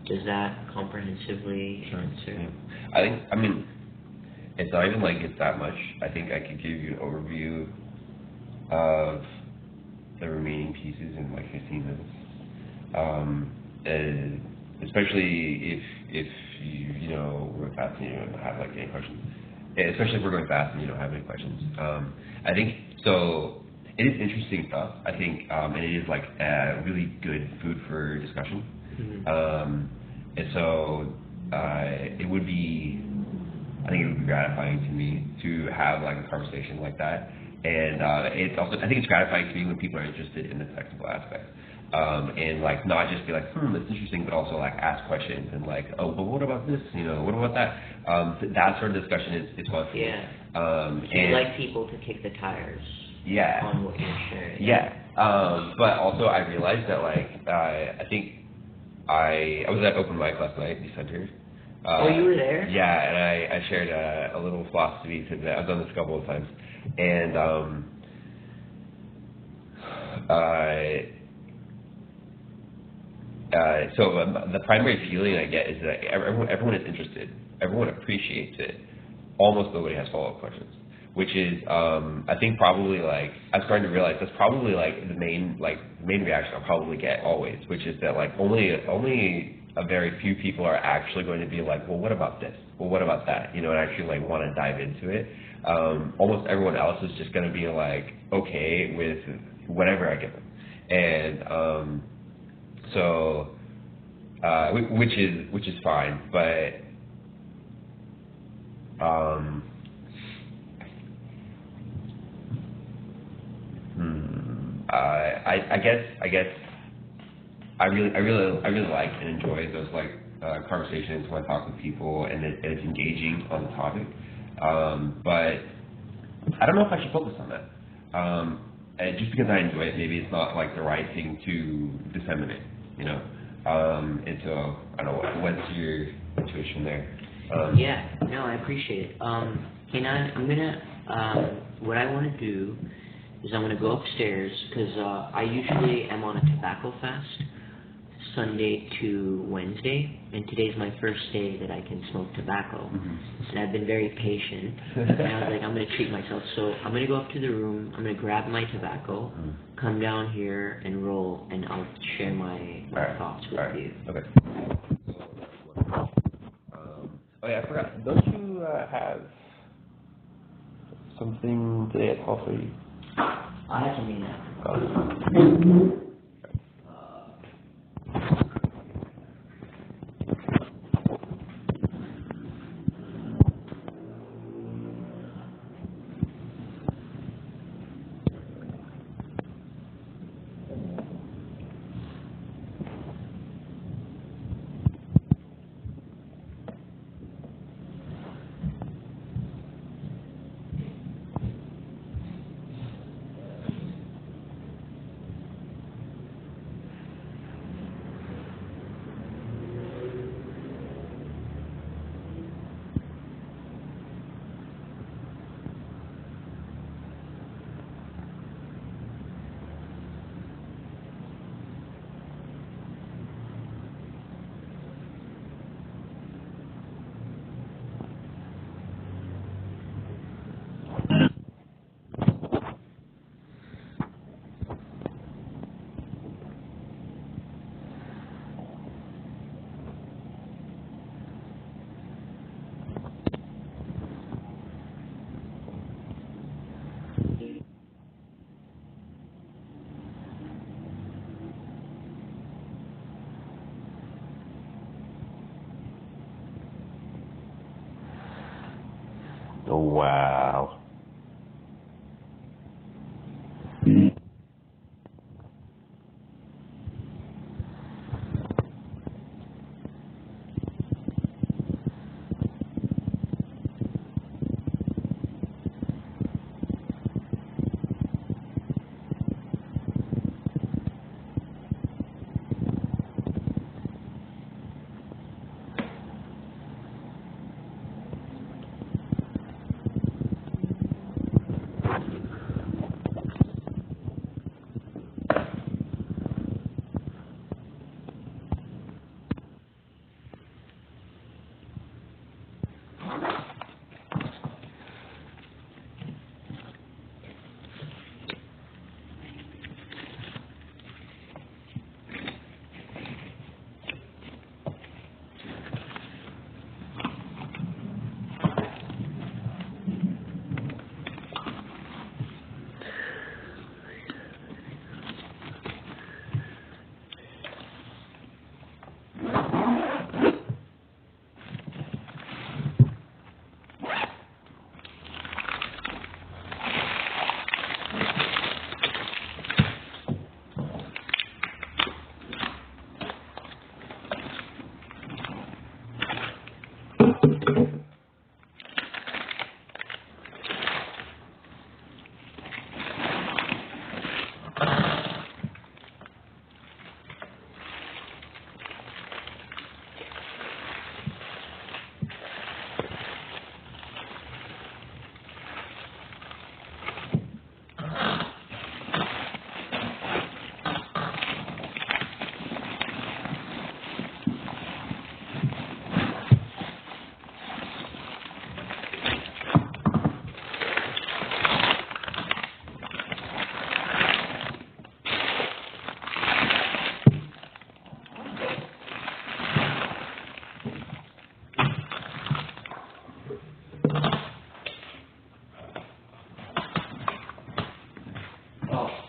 Does that comprehensively answer? Yeah. I mean, it's not even it's that much. I think I could give you an overview of the remaining pieces in 15 minutes. Especially if you were fast and you don't have any questions. Especially if we're going fast and you don't have any questions. I think so. It is interesting stuff. I think, and it is really good food for discussion. Mm-hmm. And so it would be, I think it would be gratifying to me to have a conversation like that And it's also, I think it's gratifying to me when people are interested in the technical aspect. And like not just be like, that's interesting, but also like ask questions and like, oh, but what about this? What about that? That sort of discussion is fun for me. Yeah. So you like people to kick the tires. Yeah. On what you're sharing. Yeah. But also I realized that like I think I was at open mic last night, December. Oh, you were there? Yeah, and I shared a little philosophy because I've done this a couple of times, and so the primary feeling I get is that everyone is interested, everyone appreciates it. Almost nobody has follow-up questions, which is I think probably like I'm starting to realize that's probably like the main reaction I'll probably get always, which is that like only a very few people are actually going to be like, well, what about this? Well, what about that? And actually like want to dive into it. Almost everyone else is just going to be like okay with whatever I give them, and so which is fine, but I guess I really like and enjoy those like conversations when I talk with people and it's engaging on the topic. But I don't know if I should focus on that. And just because I enjoy it, maybe it's not like the right thing to disseminate, And so I don't know what's your intuition there. Yeah, no, I appreciate it. I'm gonna what I want to do is I'm gonna go upstairs because I usually am on a tobacco fast, Sunday to Wednesday, and today's my first day that I can smoke tobacco. And I've been very patient, and I was like, I'm going to treat myself. So I'm going to go up to the room, I'm going to grab my tobacco, come down here and roll, and I'll share my thoughts with you. Okay. Oh yeah, I forgot. Don't you have something today at 12:30? I have something now. Oh, wow.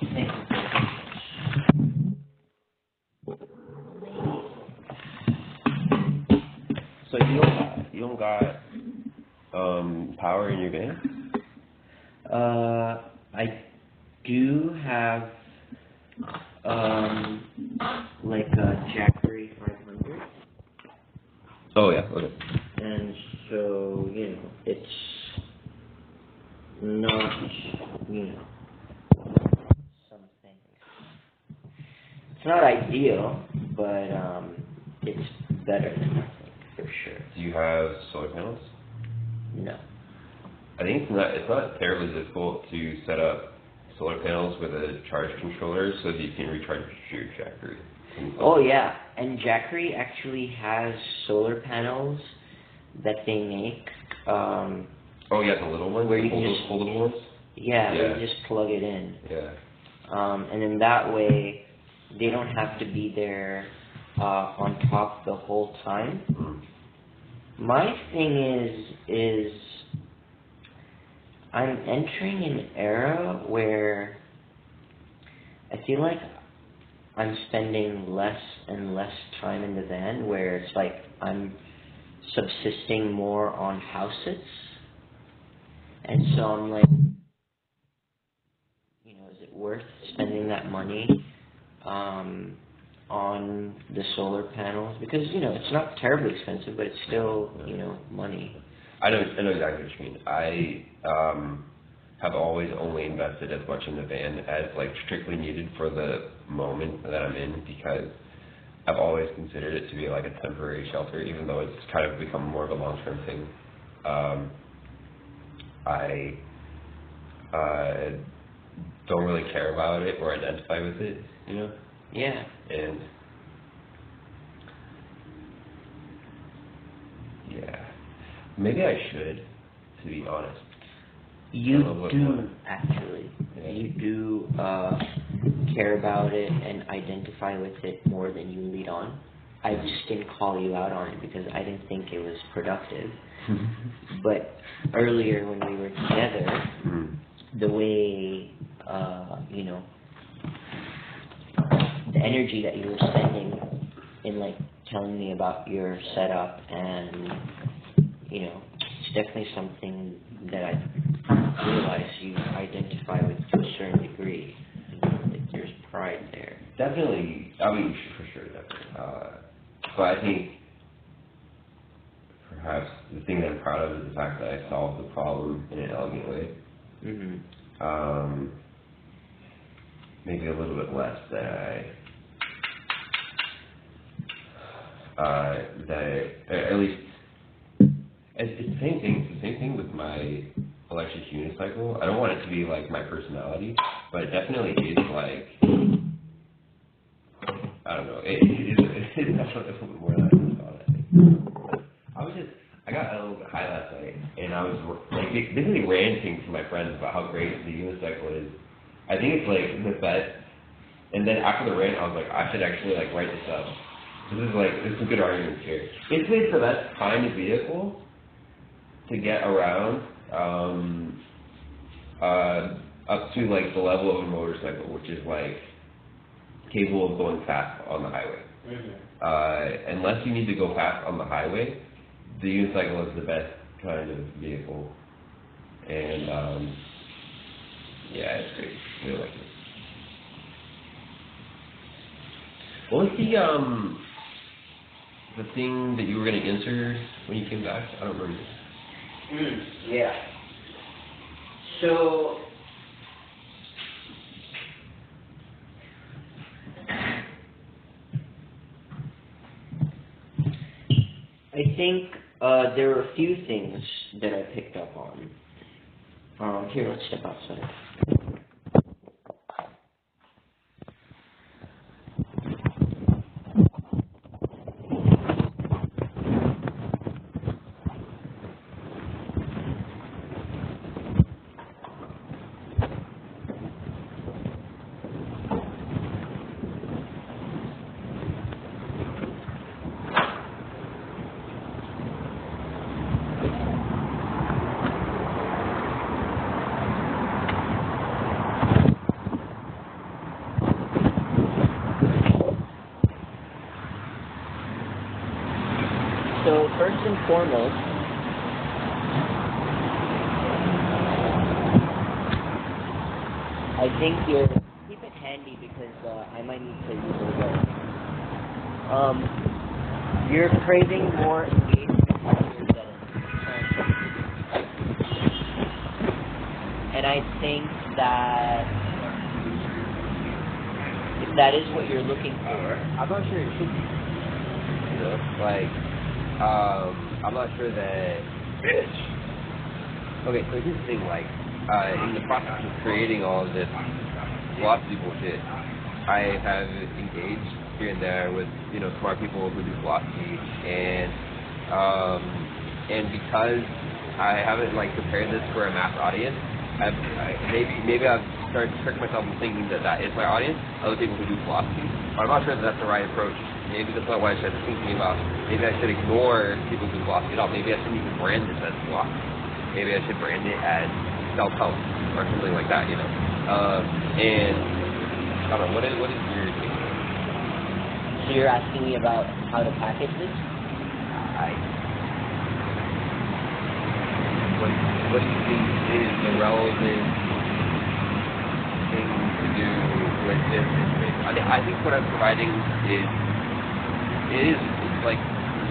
Thank you. So you don't got power in your van? I do have like a Jackery 500, Oh yeah. Okay. and so it's not something. It's not ideal, but it's better than nothing for sure. Do you have solar panels? No. I think it's not terribly difficult to set up solar panels with a charge controller so that you can recharge your Jackery. Oh yeah, and Jackery actually has solar panels that they make. Oh yeah, the little ones, where you can those just foldable ones. Yeah, Yeah. you just plug it in. Yeah. And then that way, they don't have to be there on top the whole time. Mm. My thing is I'm entering an era where I feel like I'm spending less and less time in the van, where it's like I'm subsisting more on house sits. And so I'm like, is it worth spending that money on the solar panels? Because, it's not terribly expensive, but it's still, money. I know exactly what you mean. I have always only invested as much in the van as like strictly needed for the moment that I'm in, because I've always considered it to be like a temporary shelter, even though it's kind of become more of a long-term thing. I don't really care about it or identify with it, Yeah. And yeah, maybe I should, to be honest. You do, actually. Yeah. You do care about it and identify with it more than you lead on. I just didn't call you out on it because I didn't think it was productive. But earlier when we were together, the way, the energy that you were spending in like telling me about your setup, and it's definitely something that I realize you identify with to a certain degree. Like there's pride there. Definitely, I mean, for sure, definitely. But I think perhaps the thing that I'm proud of is the fact that I solved the problem in an elegant way. Maybe a little bit less that at least it's the same thing. It's the same thing with my electric unicycle. I don't want it to be like my personality, but it definitely is like, I don't know. It is definitely a little bit more than I thought. I got a little bit high last night, and I was like basically ranting to my friends about how great the unicycle is. I think it's like the best. And then after the rant, I was like, I should actually like write this up. This is a good argument here. Basically, it's the best kind of vehicle to get around up to like the level of a motorcycle, which is like capable of going fast on the highway. Unless you need to go fast on the highway, the unicycle is the best kind of vehicle. And yeah, it's great. I really like it. What was the thing that you were going to answer when you came back? I don't remember. Yeah. So, I think there were a few things that I picked up on. Here, let's step outside. foremost, I think keep it handy because I might need to use it again. You're craving more engagement than and I think that if that is what you're looking for, I'm not sure it should be. You know, like, I'm not sure that. Okay, so here's the thing, like, in the process of creating all of this philosophy bullshit, I have engaged here and there with, you know, smart people who do philosophy, and because I haven't, like, prepared this for a mass audience, maybe I've started to trick myself into thinking that is my audience, other people who do philosophy, but I'm not sure that that's the right approach. Maybe that's not what I should be thinking about. Maybe I should ignore people who do philosophy at all. Maybe I shouldn't even brand this as philosophy. Maybe I should brand it as self-help or something like that, you know. And I don't know, what is your take? So you're asking me about how to package this? What do you think is the relevant thing to do with this information? I think what I'm providing is like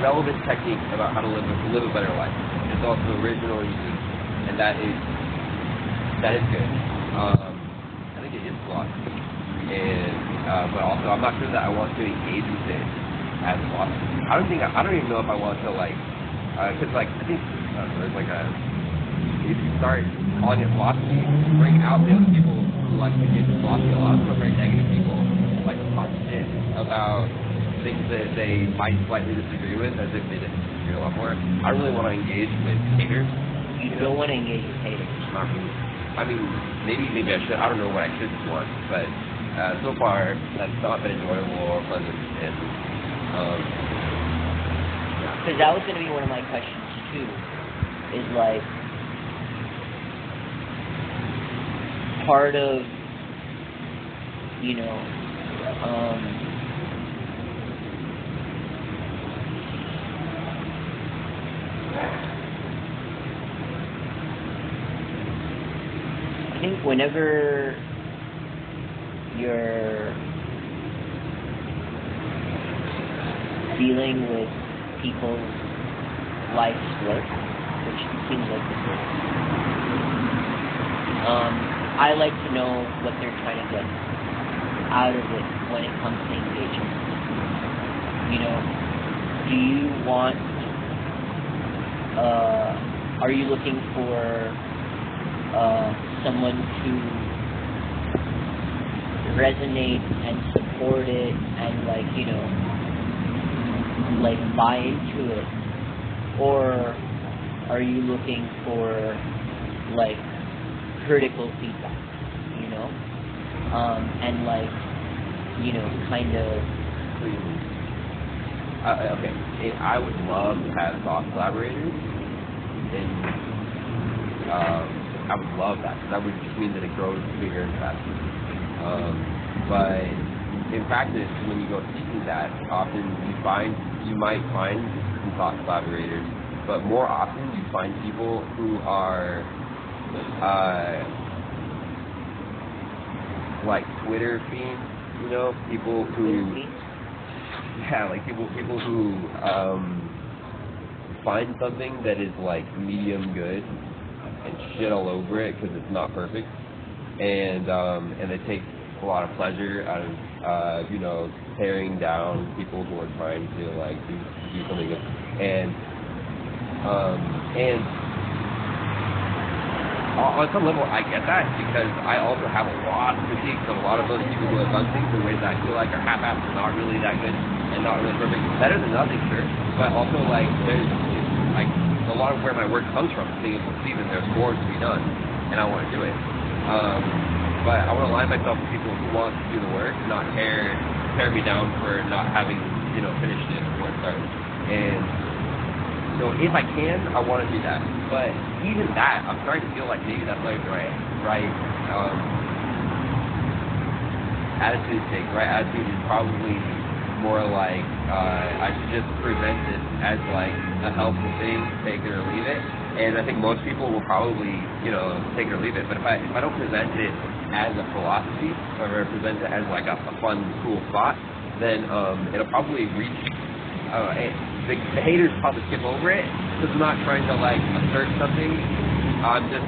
relevant techniques about how to live a better life. It's also original and unique, and that is good. I think it is philosophy, and but also I'm not sure that I want to engage with it as philosophy. I don't even know if I want to like, because like I think there's like if you start calling it philosophy, bring out the other people who like to engage with philosophy. A lot of them are very negative people, like to talk shit about things that they might slightly disagree with, as if they disagree a lot more. I really want to engage with haters. You don't want to engage with haters. Not really. I mean, maybe I should. I don't know what I should want, but so far that's not been enjoyable or pleasant. And because that was going to be one of my questions too. Is like part of, you know, I think whenever you're dealing with people's life's work, which seems like this is, I like to know what they're trying to get out of it when it comes to engagement. You know, do you want, are you looking for someone to resonate and support it and like, you know, like buy into it? Or are you looking for like critical feedback, you know? And like, you know, kind of... okay, I would love to have thought collaborators, and I would love that, because that would just mean that it grows bigger and faster. But in practice, when you go seeking that, often you might find some thought collaborators, but more often you find people who are like Twitter fiends, you know, people who people who find something that is like medium good and shit all over it because it's not perfect, and they take a lot of pleasure out of you know, tearing down people who are trying to like do something good. And on some level, I get that, because I also have a lot of critiques of a lot of those people who have done things in ways that I feel like are half-assed and not really that good and not really perfect. Better than nothing, sure, but also like there's like a lot of where my work comes from, being able to see that there's more to be done, and I want to do it. But I want to align myself with people who want to do the work, not tear me down for not having, you know, finished it before it started. And so if I can, I want to do that. But even that, I'm starting to feel like maybe that's like the right attitude to take. The right attitude is probably more like I should just present it as like a helpful thing, take it or leave it. And I think most people will probably, take it or leave it. But if I don't present it as a philosophy or present it as like a fun, cool thought, then it'll probably reach. The haters probably skip over it because I'm not trying to like assert something. I'm just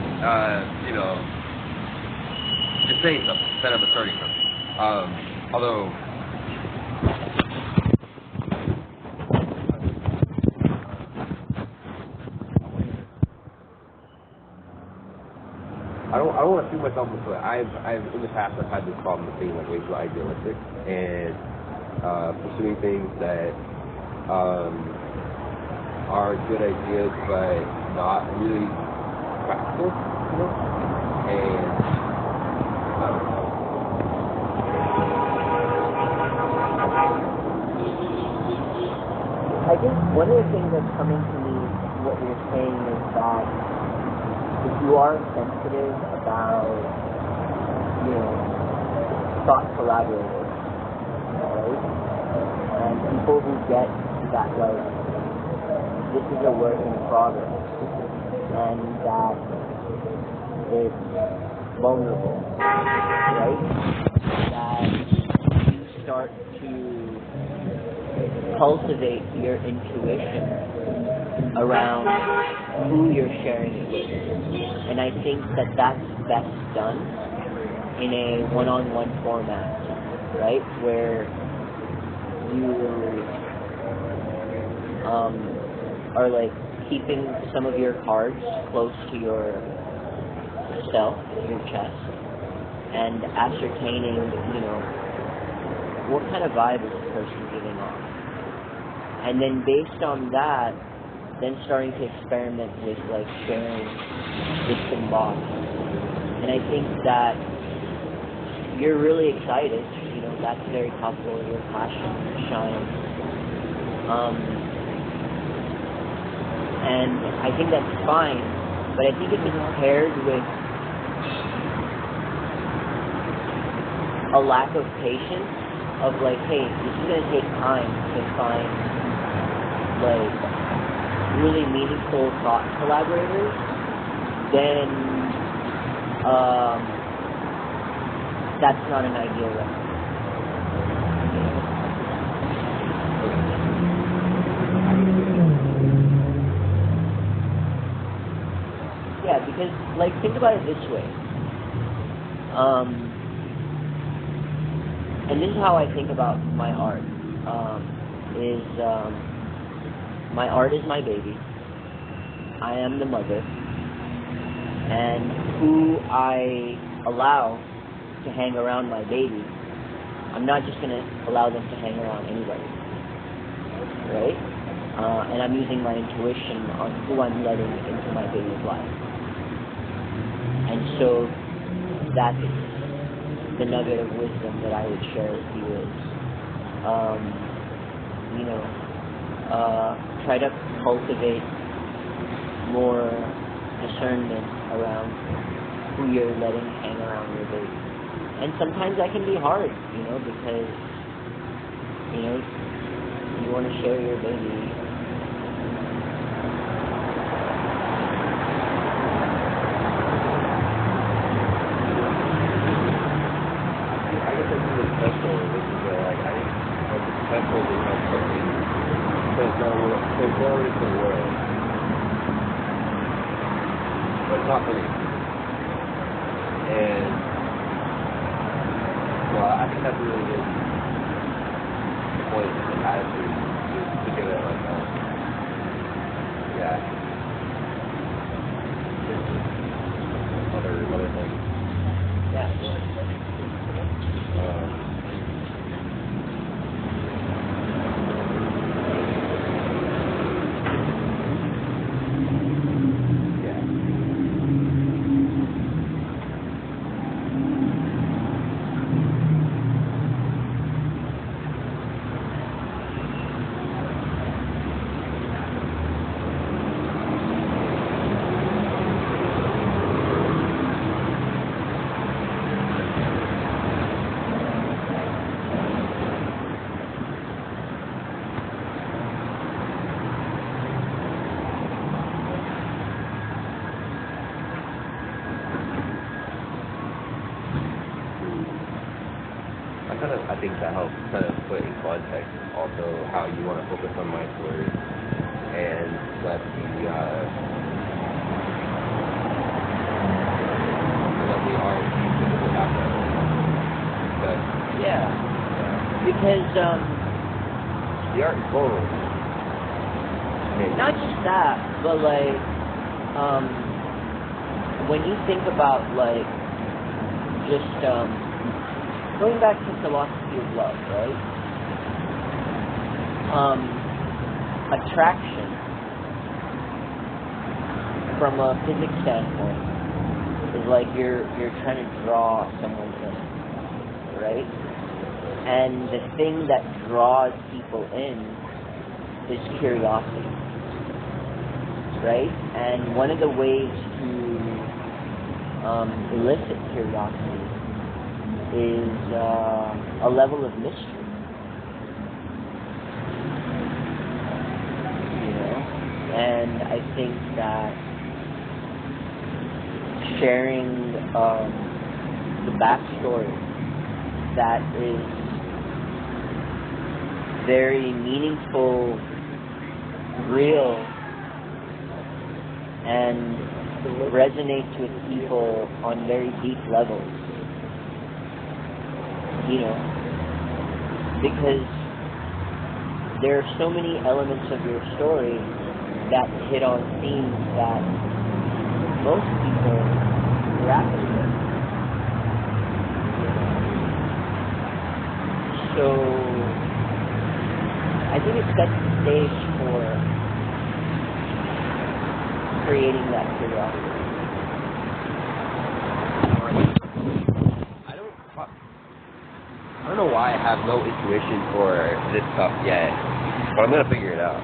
just saying something instead of asserting something. Although. I don't want to shoot myself in the foot. I've in the past I've had this problem of being like way too idealistic and pursuing things that are good ideas but not really practical, And I don't know. I think one of the things that's coming to me, what you're saying is that if you are sensitive about, thought collaborators, right? And people who get that, like, this is a work in progress, and that it's vulnerable, right? That you start to cultivate your intuition around who you're sharing it with. And I think that that's best done in a one-on-one format, right? Where you are like keeping some of your cards close to yourself, your chest, and ascertaining, what kind of vibe is this person giving off. And then based on that, then starting to experiment with like sharing bits and bobs. And I think that you're really excited, that's very helpful, your passion shines. And I think that's fine, but I think if it's paired with a lack of patience, of like, hey, this is going to take time to find like really meaningful thought collaborators, then that's not an ideal way. Yeah, because like think about it this way. And this is how I think about my art. My art is my baby. I am the mother. And who I allow to hang around my baby, I'm not just going to allow them to hang around anybody. Right? And I'm using my intuition on who I'm letting into my baby's life. And so that's the nugget of wisdom that I would share with you is, try to cultivate more discernment around who you're letting hang around your baby. And sometimes that can be hard, because, you want to share your baby. Not many. And, I think that's a really good point and attitude to give it like that. Yeah. Other things. Yeah. I think that helps kind of put in context also how you want to focus on my story and let the art be the background. But Yeah. Because the art is forward. not just that, but like when you think about like just going back to philosophy of love, right? Attraction from a physics standpoint is like you're trying to draw someone in, right? And the thing that draws people in is curiosity, right? And one of the ways to elicit curiosity is a level of mystery, you know? And I think that sharing the backstory that is very meaningful, real, and resonates with people on very deep levels. You know, because there are so many elements of your story that hit on themes that most people grapple with. So I think it sets the stage for creating that curiosity. I don't know why I have no intuition for this stuff yet, but I'm gonna figure it out.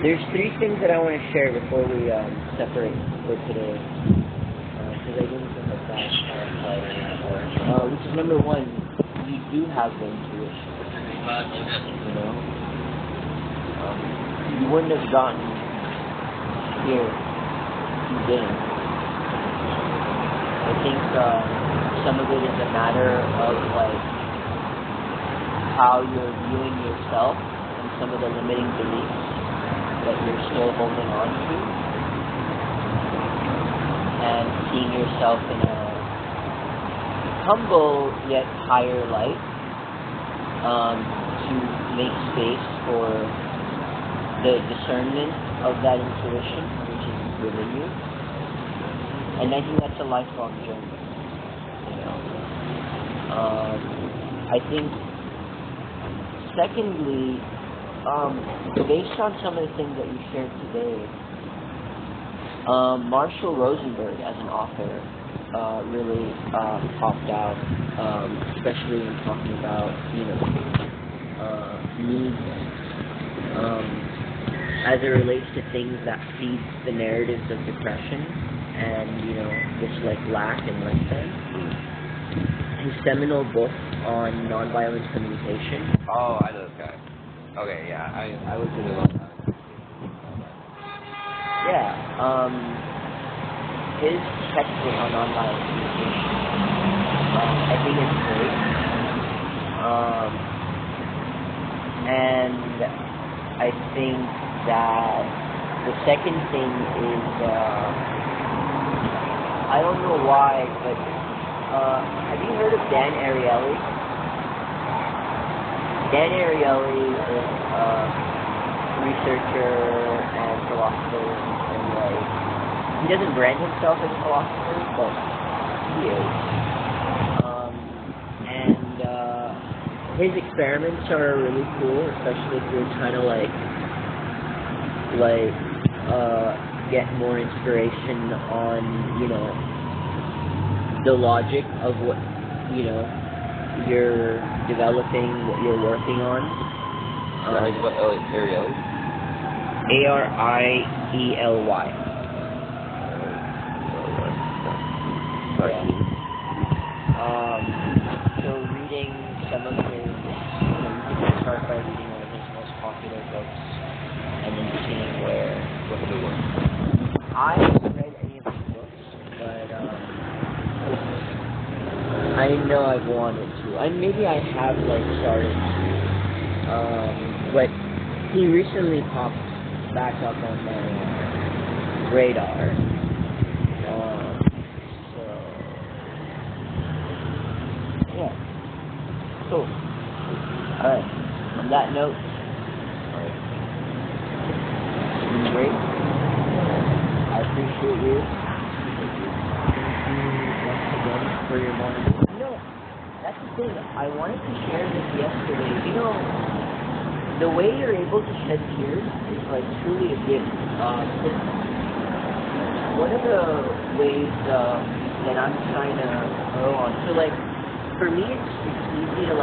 There's three things that I want to share before we separate for today, because I didn't think of that before. Which is number one, you do have the intuition. You know, you wouldn't have gotten here if you didn't. I think some of it is a matter of like how you're viewing yourself and some of the limiting beliefs that you're still holding on to, and seeing yourself in a humble yet higher light, to make space for the discernment of that intuition which is within you. And I think that's a lifelong journey, you know. I think secondly, based on some of the things that you shared today, Marshall Rosenberg as an author really popped out, especially in talking about, you know, needs as it relates to things that feed the narratives of depression and, you know, this like lack and less than. His seminal book on nonviolent communication. Oh, I know this guy. Okay, yeah, I was thinking about that. Yeah, his textbook on nonviolent communication, I think it's great. And I think that the second thing is, I don't know why, but have you heard of Dan Ariely? Dan Ariely is a researcher and philosopher, and like, he doesn't brand himself as a philosopher, but he is. And his experiments are really cool, especially if you're trying to get more inspiration on, you know, the logic of what, you know, you're developing, what you're working on. How do you spell Ariely? Ariely. So reading some of his, you know, you can start by reading one of his most popular books, and then seeing What's the one? I haven't read any of his books, but I know I've wanted to. Maybe I have started, but he recently popped back up on my radar. Yeah. Cool. Alright. On that note, it's been great. I appreciate you. Thank you once again for your moment. You know, that's the thing. I wanted to share this yesterday. You know, the way you're able to shed tears is truly a gift. One of the ways that I'm trying to grow on. So for me, it's easy to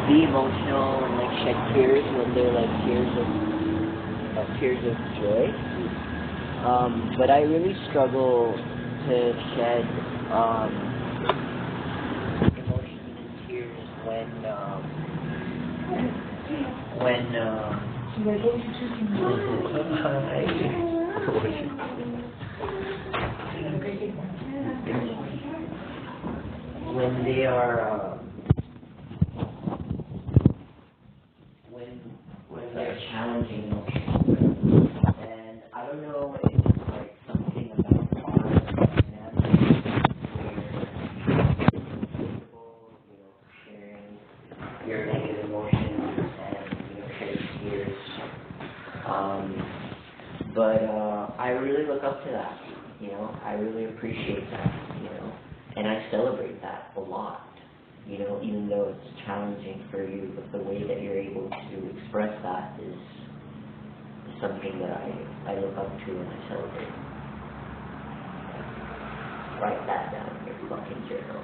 be emotional and shed tears when they're tears of joy. But I really struggle to shed emotion and tears when they are when they're challenging emotions. And I don't know if it's something about our dynamic where you're comfortable, sharing your negative emotions and shedding tears. But I really look up to that. I really appreciate that. And I celebrate that a lot. Even though it's challenging for you, but the way that you're able to express that is something that I look up to and I celebrate. Write that down in your fucking journal.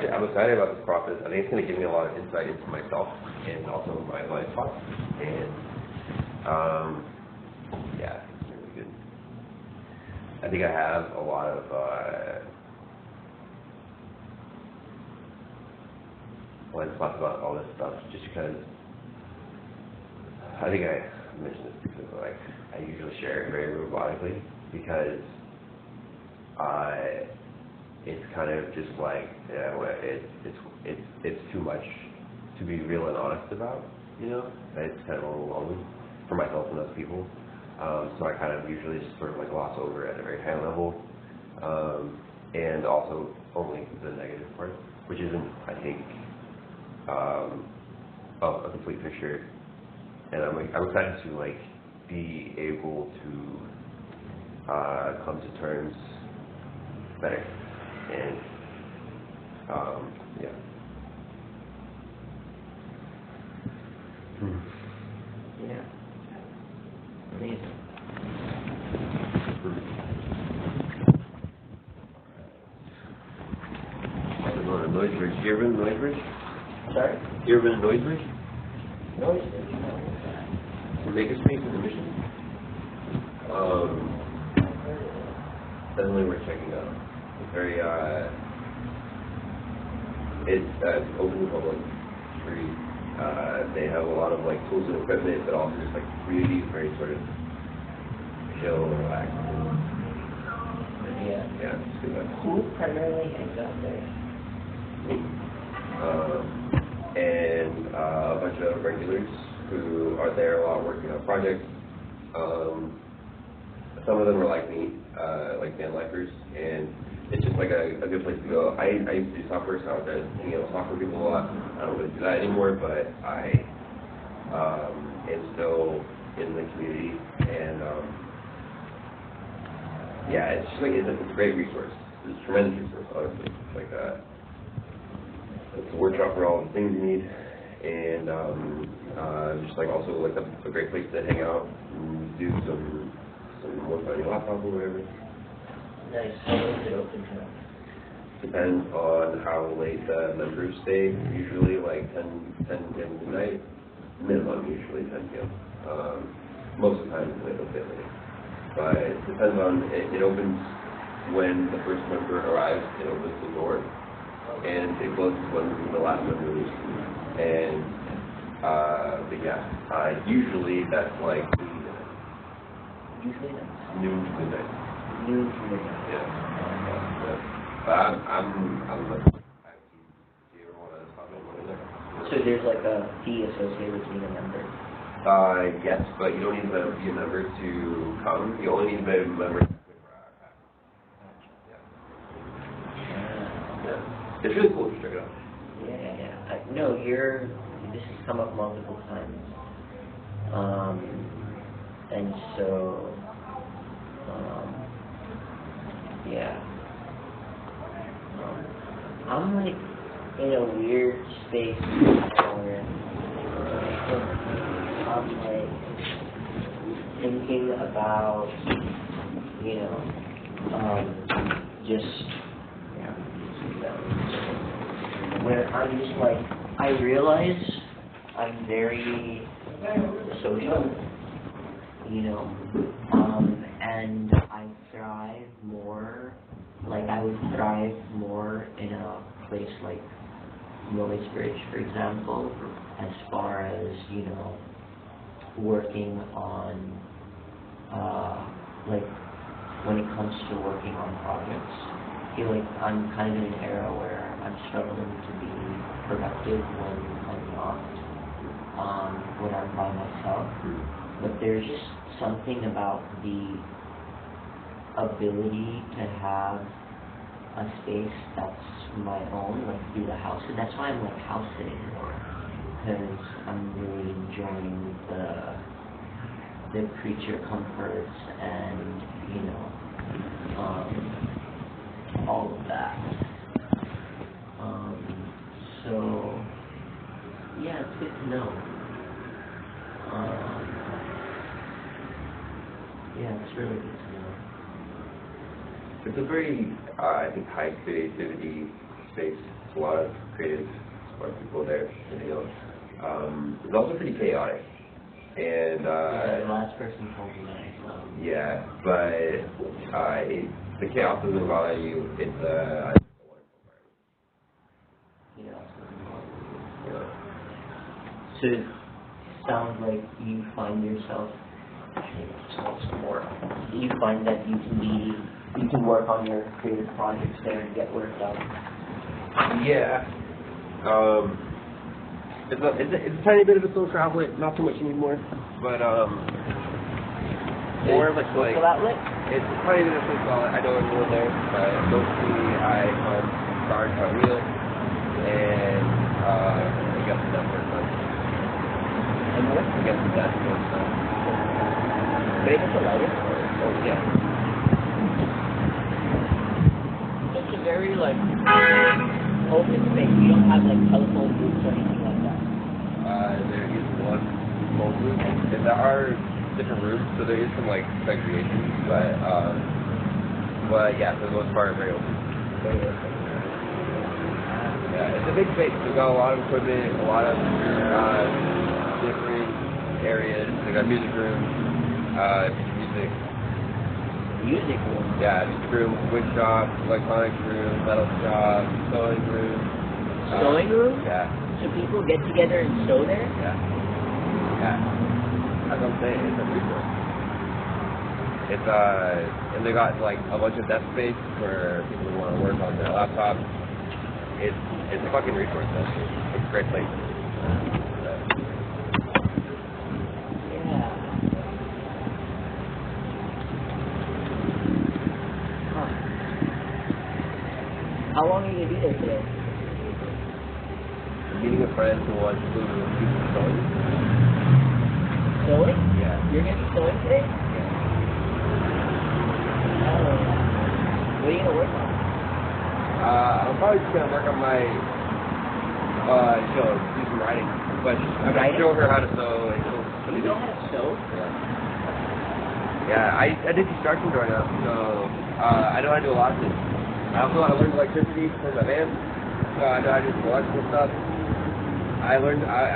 I'm excited about this process. I think it's going to give me a lot of insight into myself and also my life thoughts. And yeah, it's really good. I think I have a lot of blind spots about all this stuff, just because I think I mentioned this because I usually share it very robotically because it's kind of just it's too much to be real and honest about, It's kind of overwhelming for myself and other people. So I kind of usually just sort of gloss over at a very high level, and also only the negative part, which isn't, I think, a complete picture. And I'm excited to be able to come to terms better. And yeah. Yeah. Amazing. Noise bridge. You ever been to Noise Bridge? Sorry? You ever been to Noise Bridge? Noise bridge. The makerspace in the Mission? Definitely worth checking out. It's very, it's open to the public, free. They have a lot of tools and equipment, but also just really very sort of chill and relaxed. Yeah. Yeah, it's good. Who primarily hangs out there? And a bunch of regulars who are there a lot working on projects. Some of them are like me, like van lifers, and it's just like a good place to go. I used to do software, so I was hanging out with software people a lot. I don't really do that anymore, but I am still in the community, and yeah, it's just like it's a great resource. It's a tremendous resource, honestly. It's like it's a workshop for all the things you need, and just like also like a great place to hang out and do some work on your laptop or whatever. Nice. How long is it open till? Depends on how late the members stay. Usually like 10 p.m. midnight. Minimum usually 10 p.m. Most of the time it's a little bit late. But it depends on, it opens when the first member arrives, it opens the door. And it closes when the last member leaves. And, but yeah, usually that's like Usually that's noon to midnight. noon to midnight. Yeah. But I'm like, do you ever want to pop in over there? So there's like a fee associated with being a member. Yes, but you don't need to be a member to come. You only need to be a member to yeah. It's really cool. Check it out. Yeah. No, this has come up multiple times. And so, yeah. I'm like in a weird space where I'm like thinking about, where I'm just like, I realize I'm very social, and I thrive more, like I would thrive more in a place like Bridge, for example, as far as, working on, like, when it comes to working on projects. I feel like I'm kind of in an era where I'm struggling to be productive when I'm not, when I'm by myself. But there's just something about the ability to have a space that's my own, like through the house, and that's why I'm like house sitting more, because I'm really enjoying the creature comforts and all of that. So yeah, it's good to know. Yeah, it's really good to know. It's a very, I think, high creativity space. There's a lot of creative, smart people there. It's also pretty chaotic. And yeah, the last person told me that. Yeah, but the chaos doesn't bother you. It's a So it sounds like you find yourself, you find that you can work on your creative projects there and get work done. Yeah. It's a tiny bit of a social outlet, not so much anymore, but more of a social outlet? It's a tiny bit of a social outlet. I know everyone there, but mostly I hunt cars on wheels and I guess the network stuff. And what? I guess the network stuff. But it's a lighter? Oh yeah. It's a very like open space. You don't have like telephone booths or anything like that. There is one phone booth. And there are different rooms, so there is some like segregation, but yeah, for the most part, very open. Yeah, it's a big space. We've got a lot of equipment, a lot of different areas. We got music rooms, music. Music room? Yeah, music room, wood shop, electronics room, metal shop, sewing room. Sewing room? Yeah. So people get together and sew there? Yeah. Yeah. That's what I'm saying. It's a resource. It's and they got like a bunch of desk space for people who want to work on their laptops. It's a fucking resource, though. It's a great place. Yeah. Huh. How long are you gonna be there today? I'm meeting a friend who wants to do some sewing. Sewing? Yeah. You're gonna be sewing today? Yeah. Oh. What are you gonna work on? I'm probably just gonna work on my do some writing. But I'm gonna show her how to sew and You know how to sew? Yeah, I did construction growing up, so I know how to do a lot of things. I also learned electricity for my van, so I know how to do some electrical stuff. I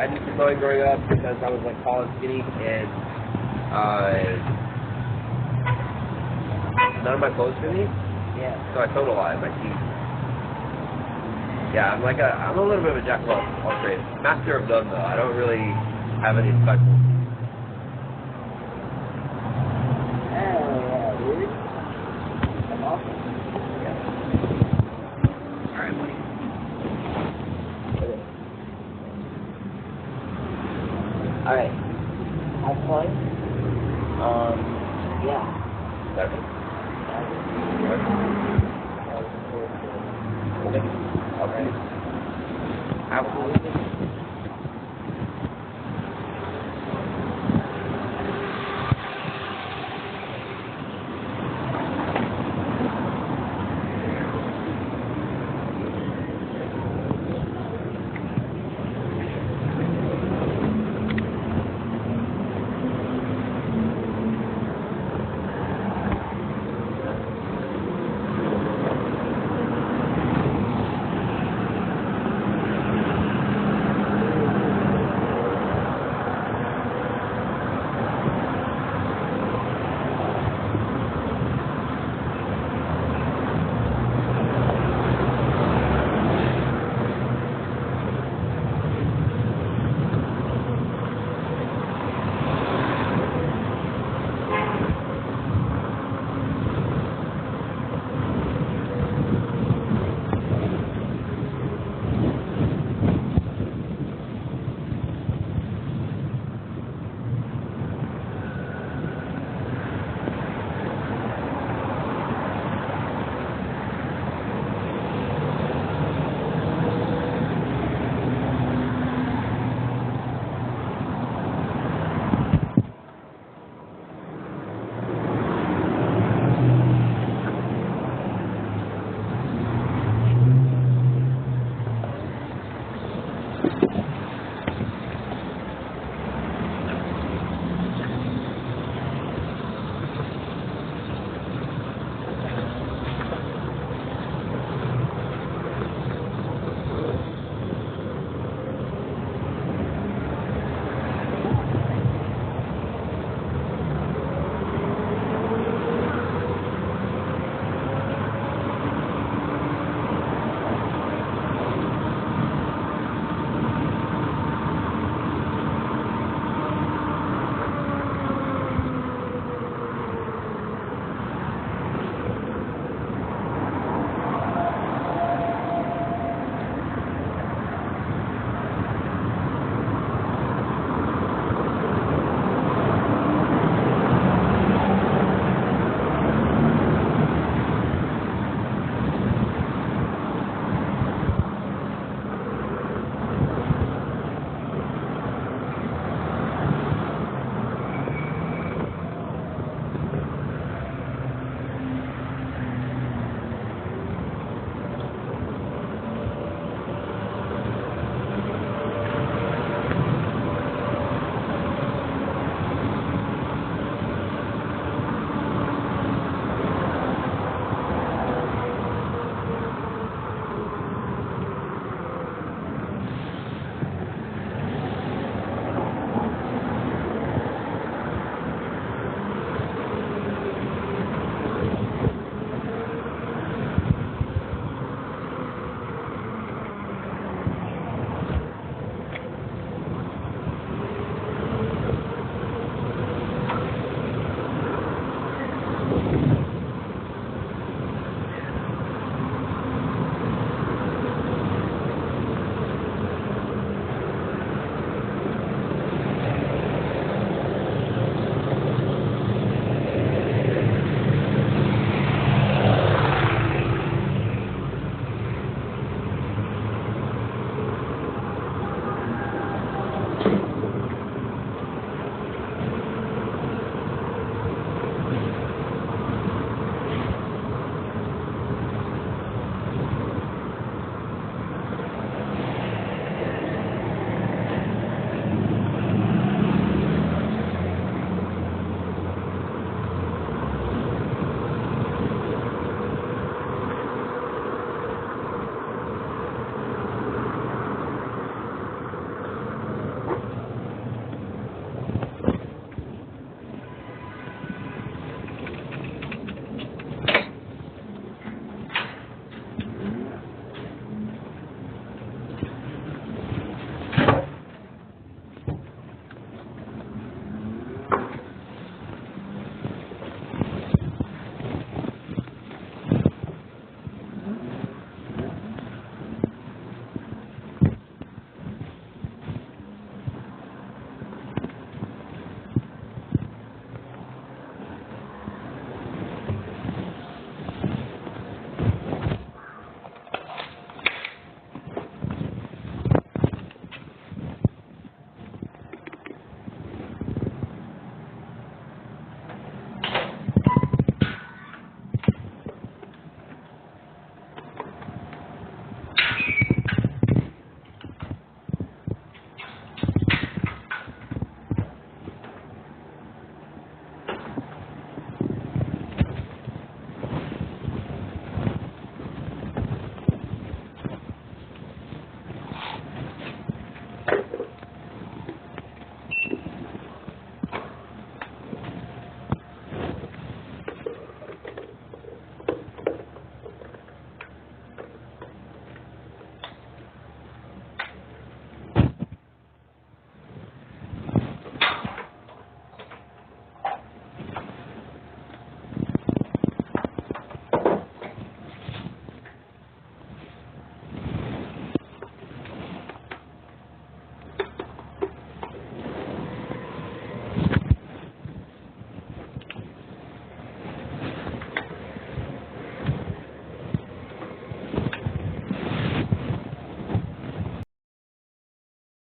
did some sewing growing up because I was like tall and skinny, and none of my clothes fit me, Yeah. so I sewed a lot in my teeth. Yeah, I'm a little bit of a jack of all trades. Master of none though. I don't really have any special. Hell yeah, dude. That's awesome. All right, buddy. Okay. Alright. Have fun. Yeah. That's it. Okay. Absolutely.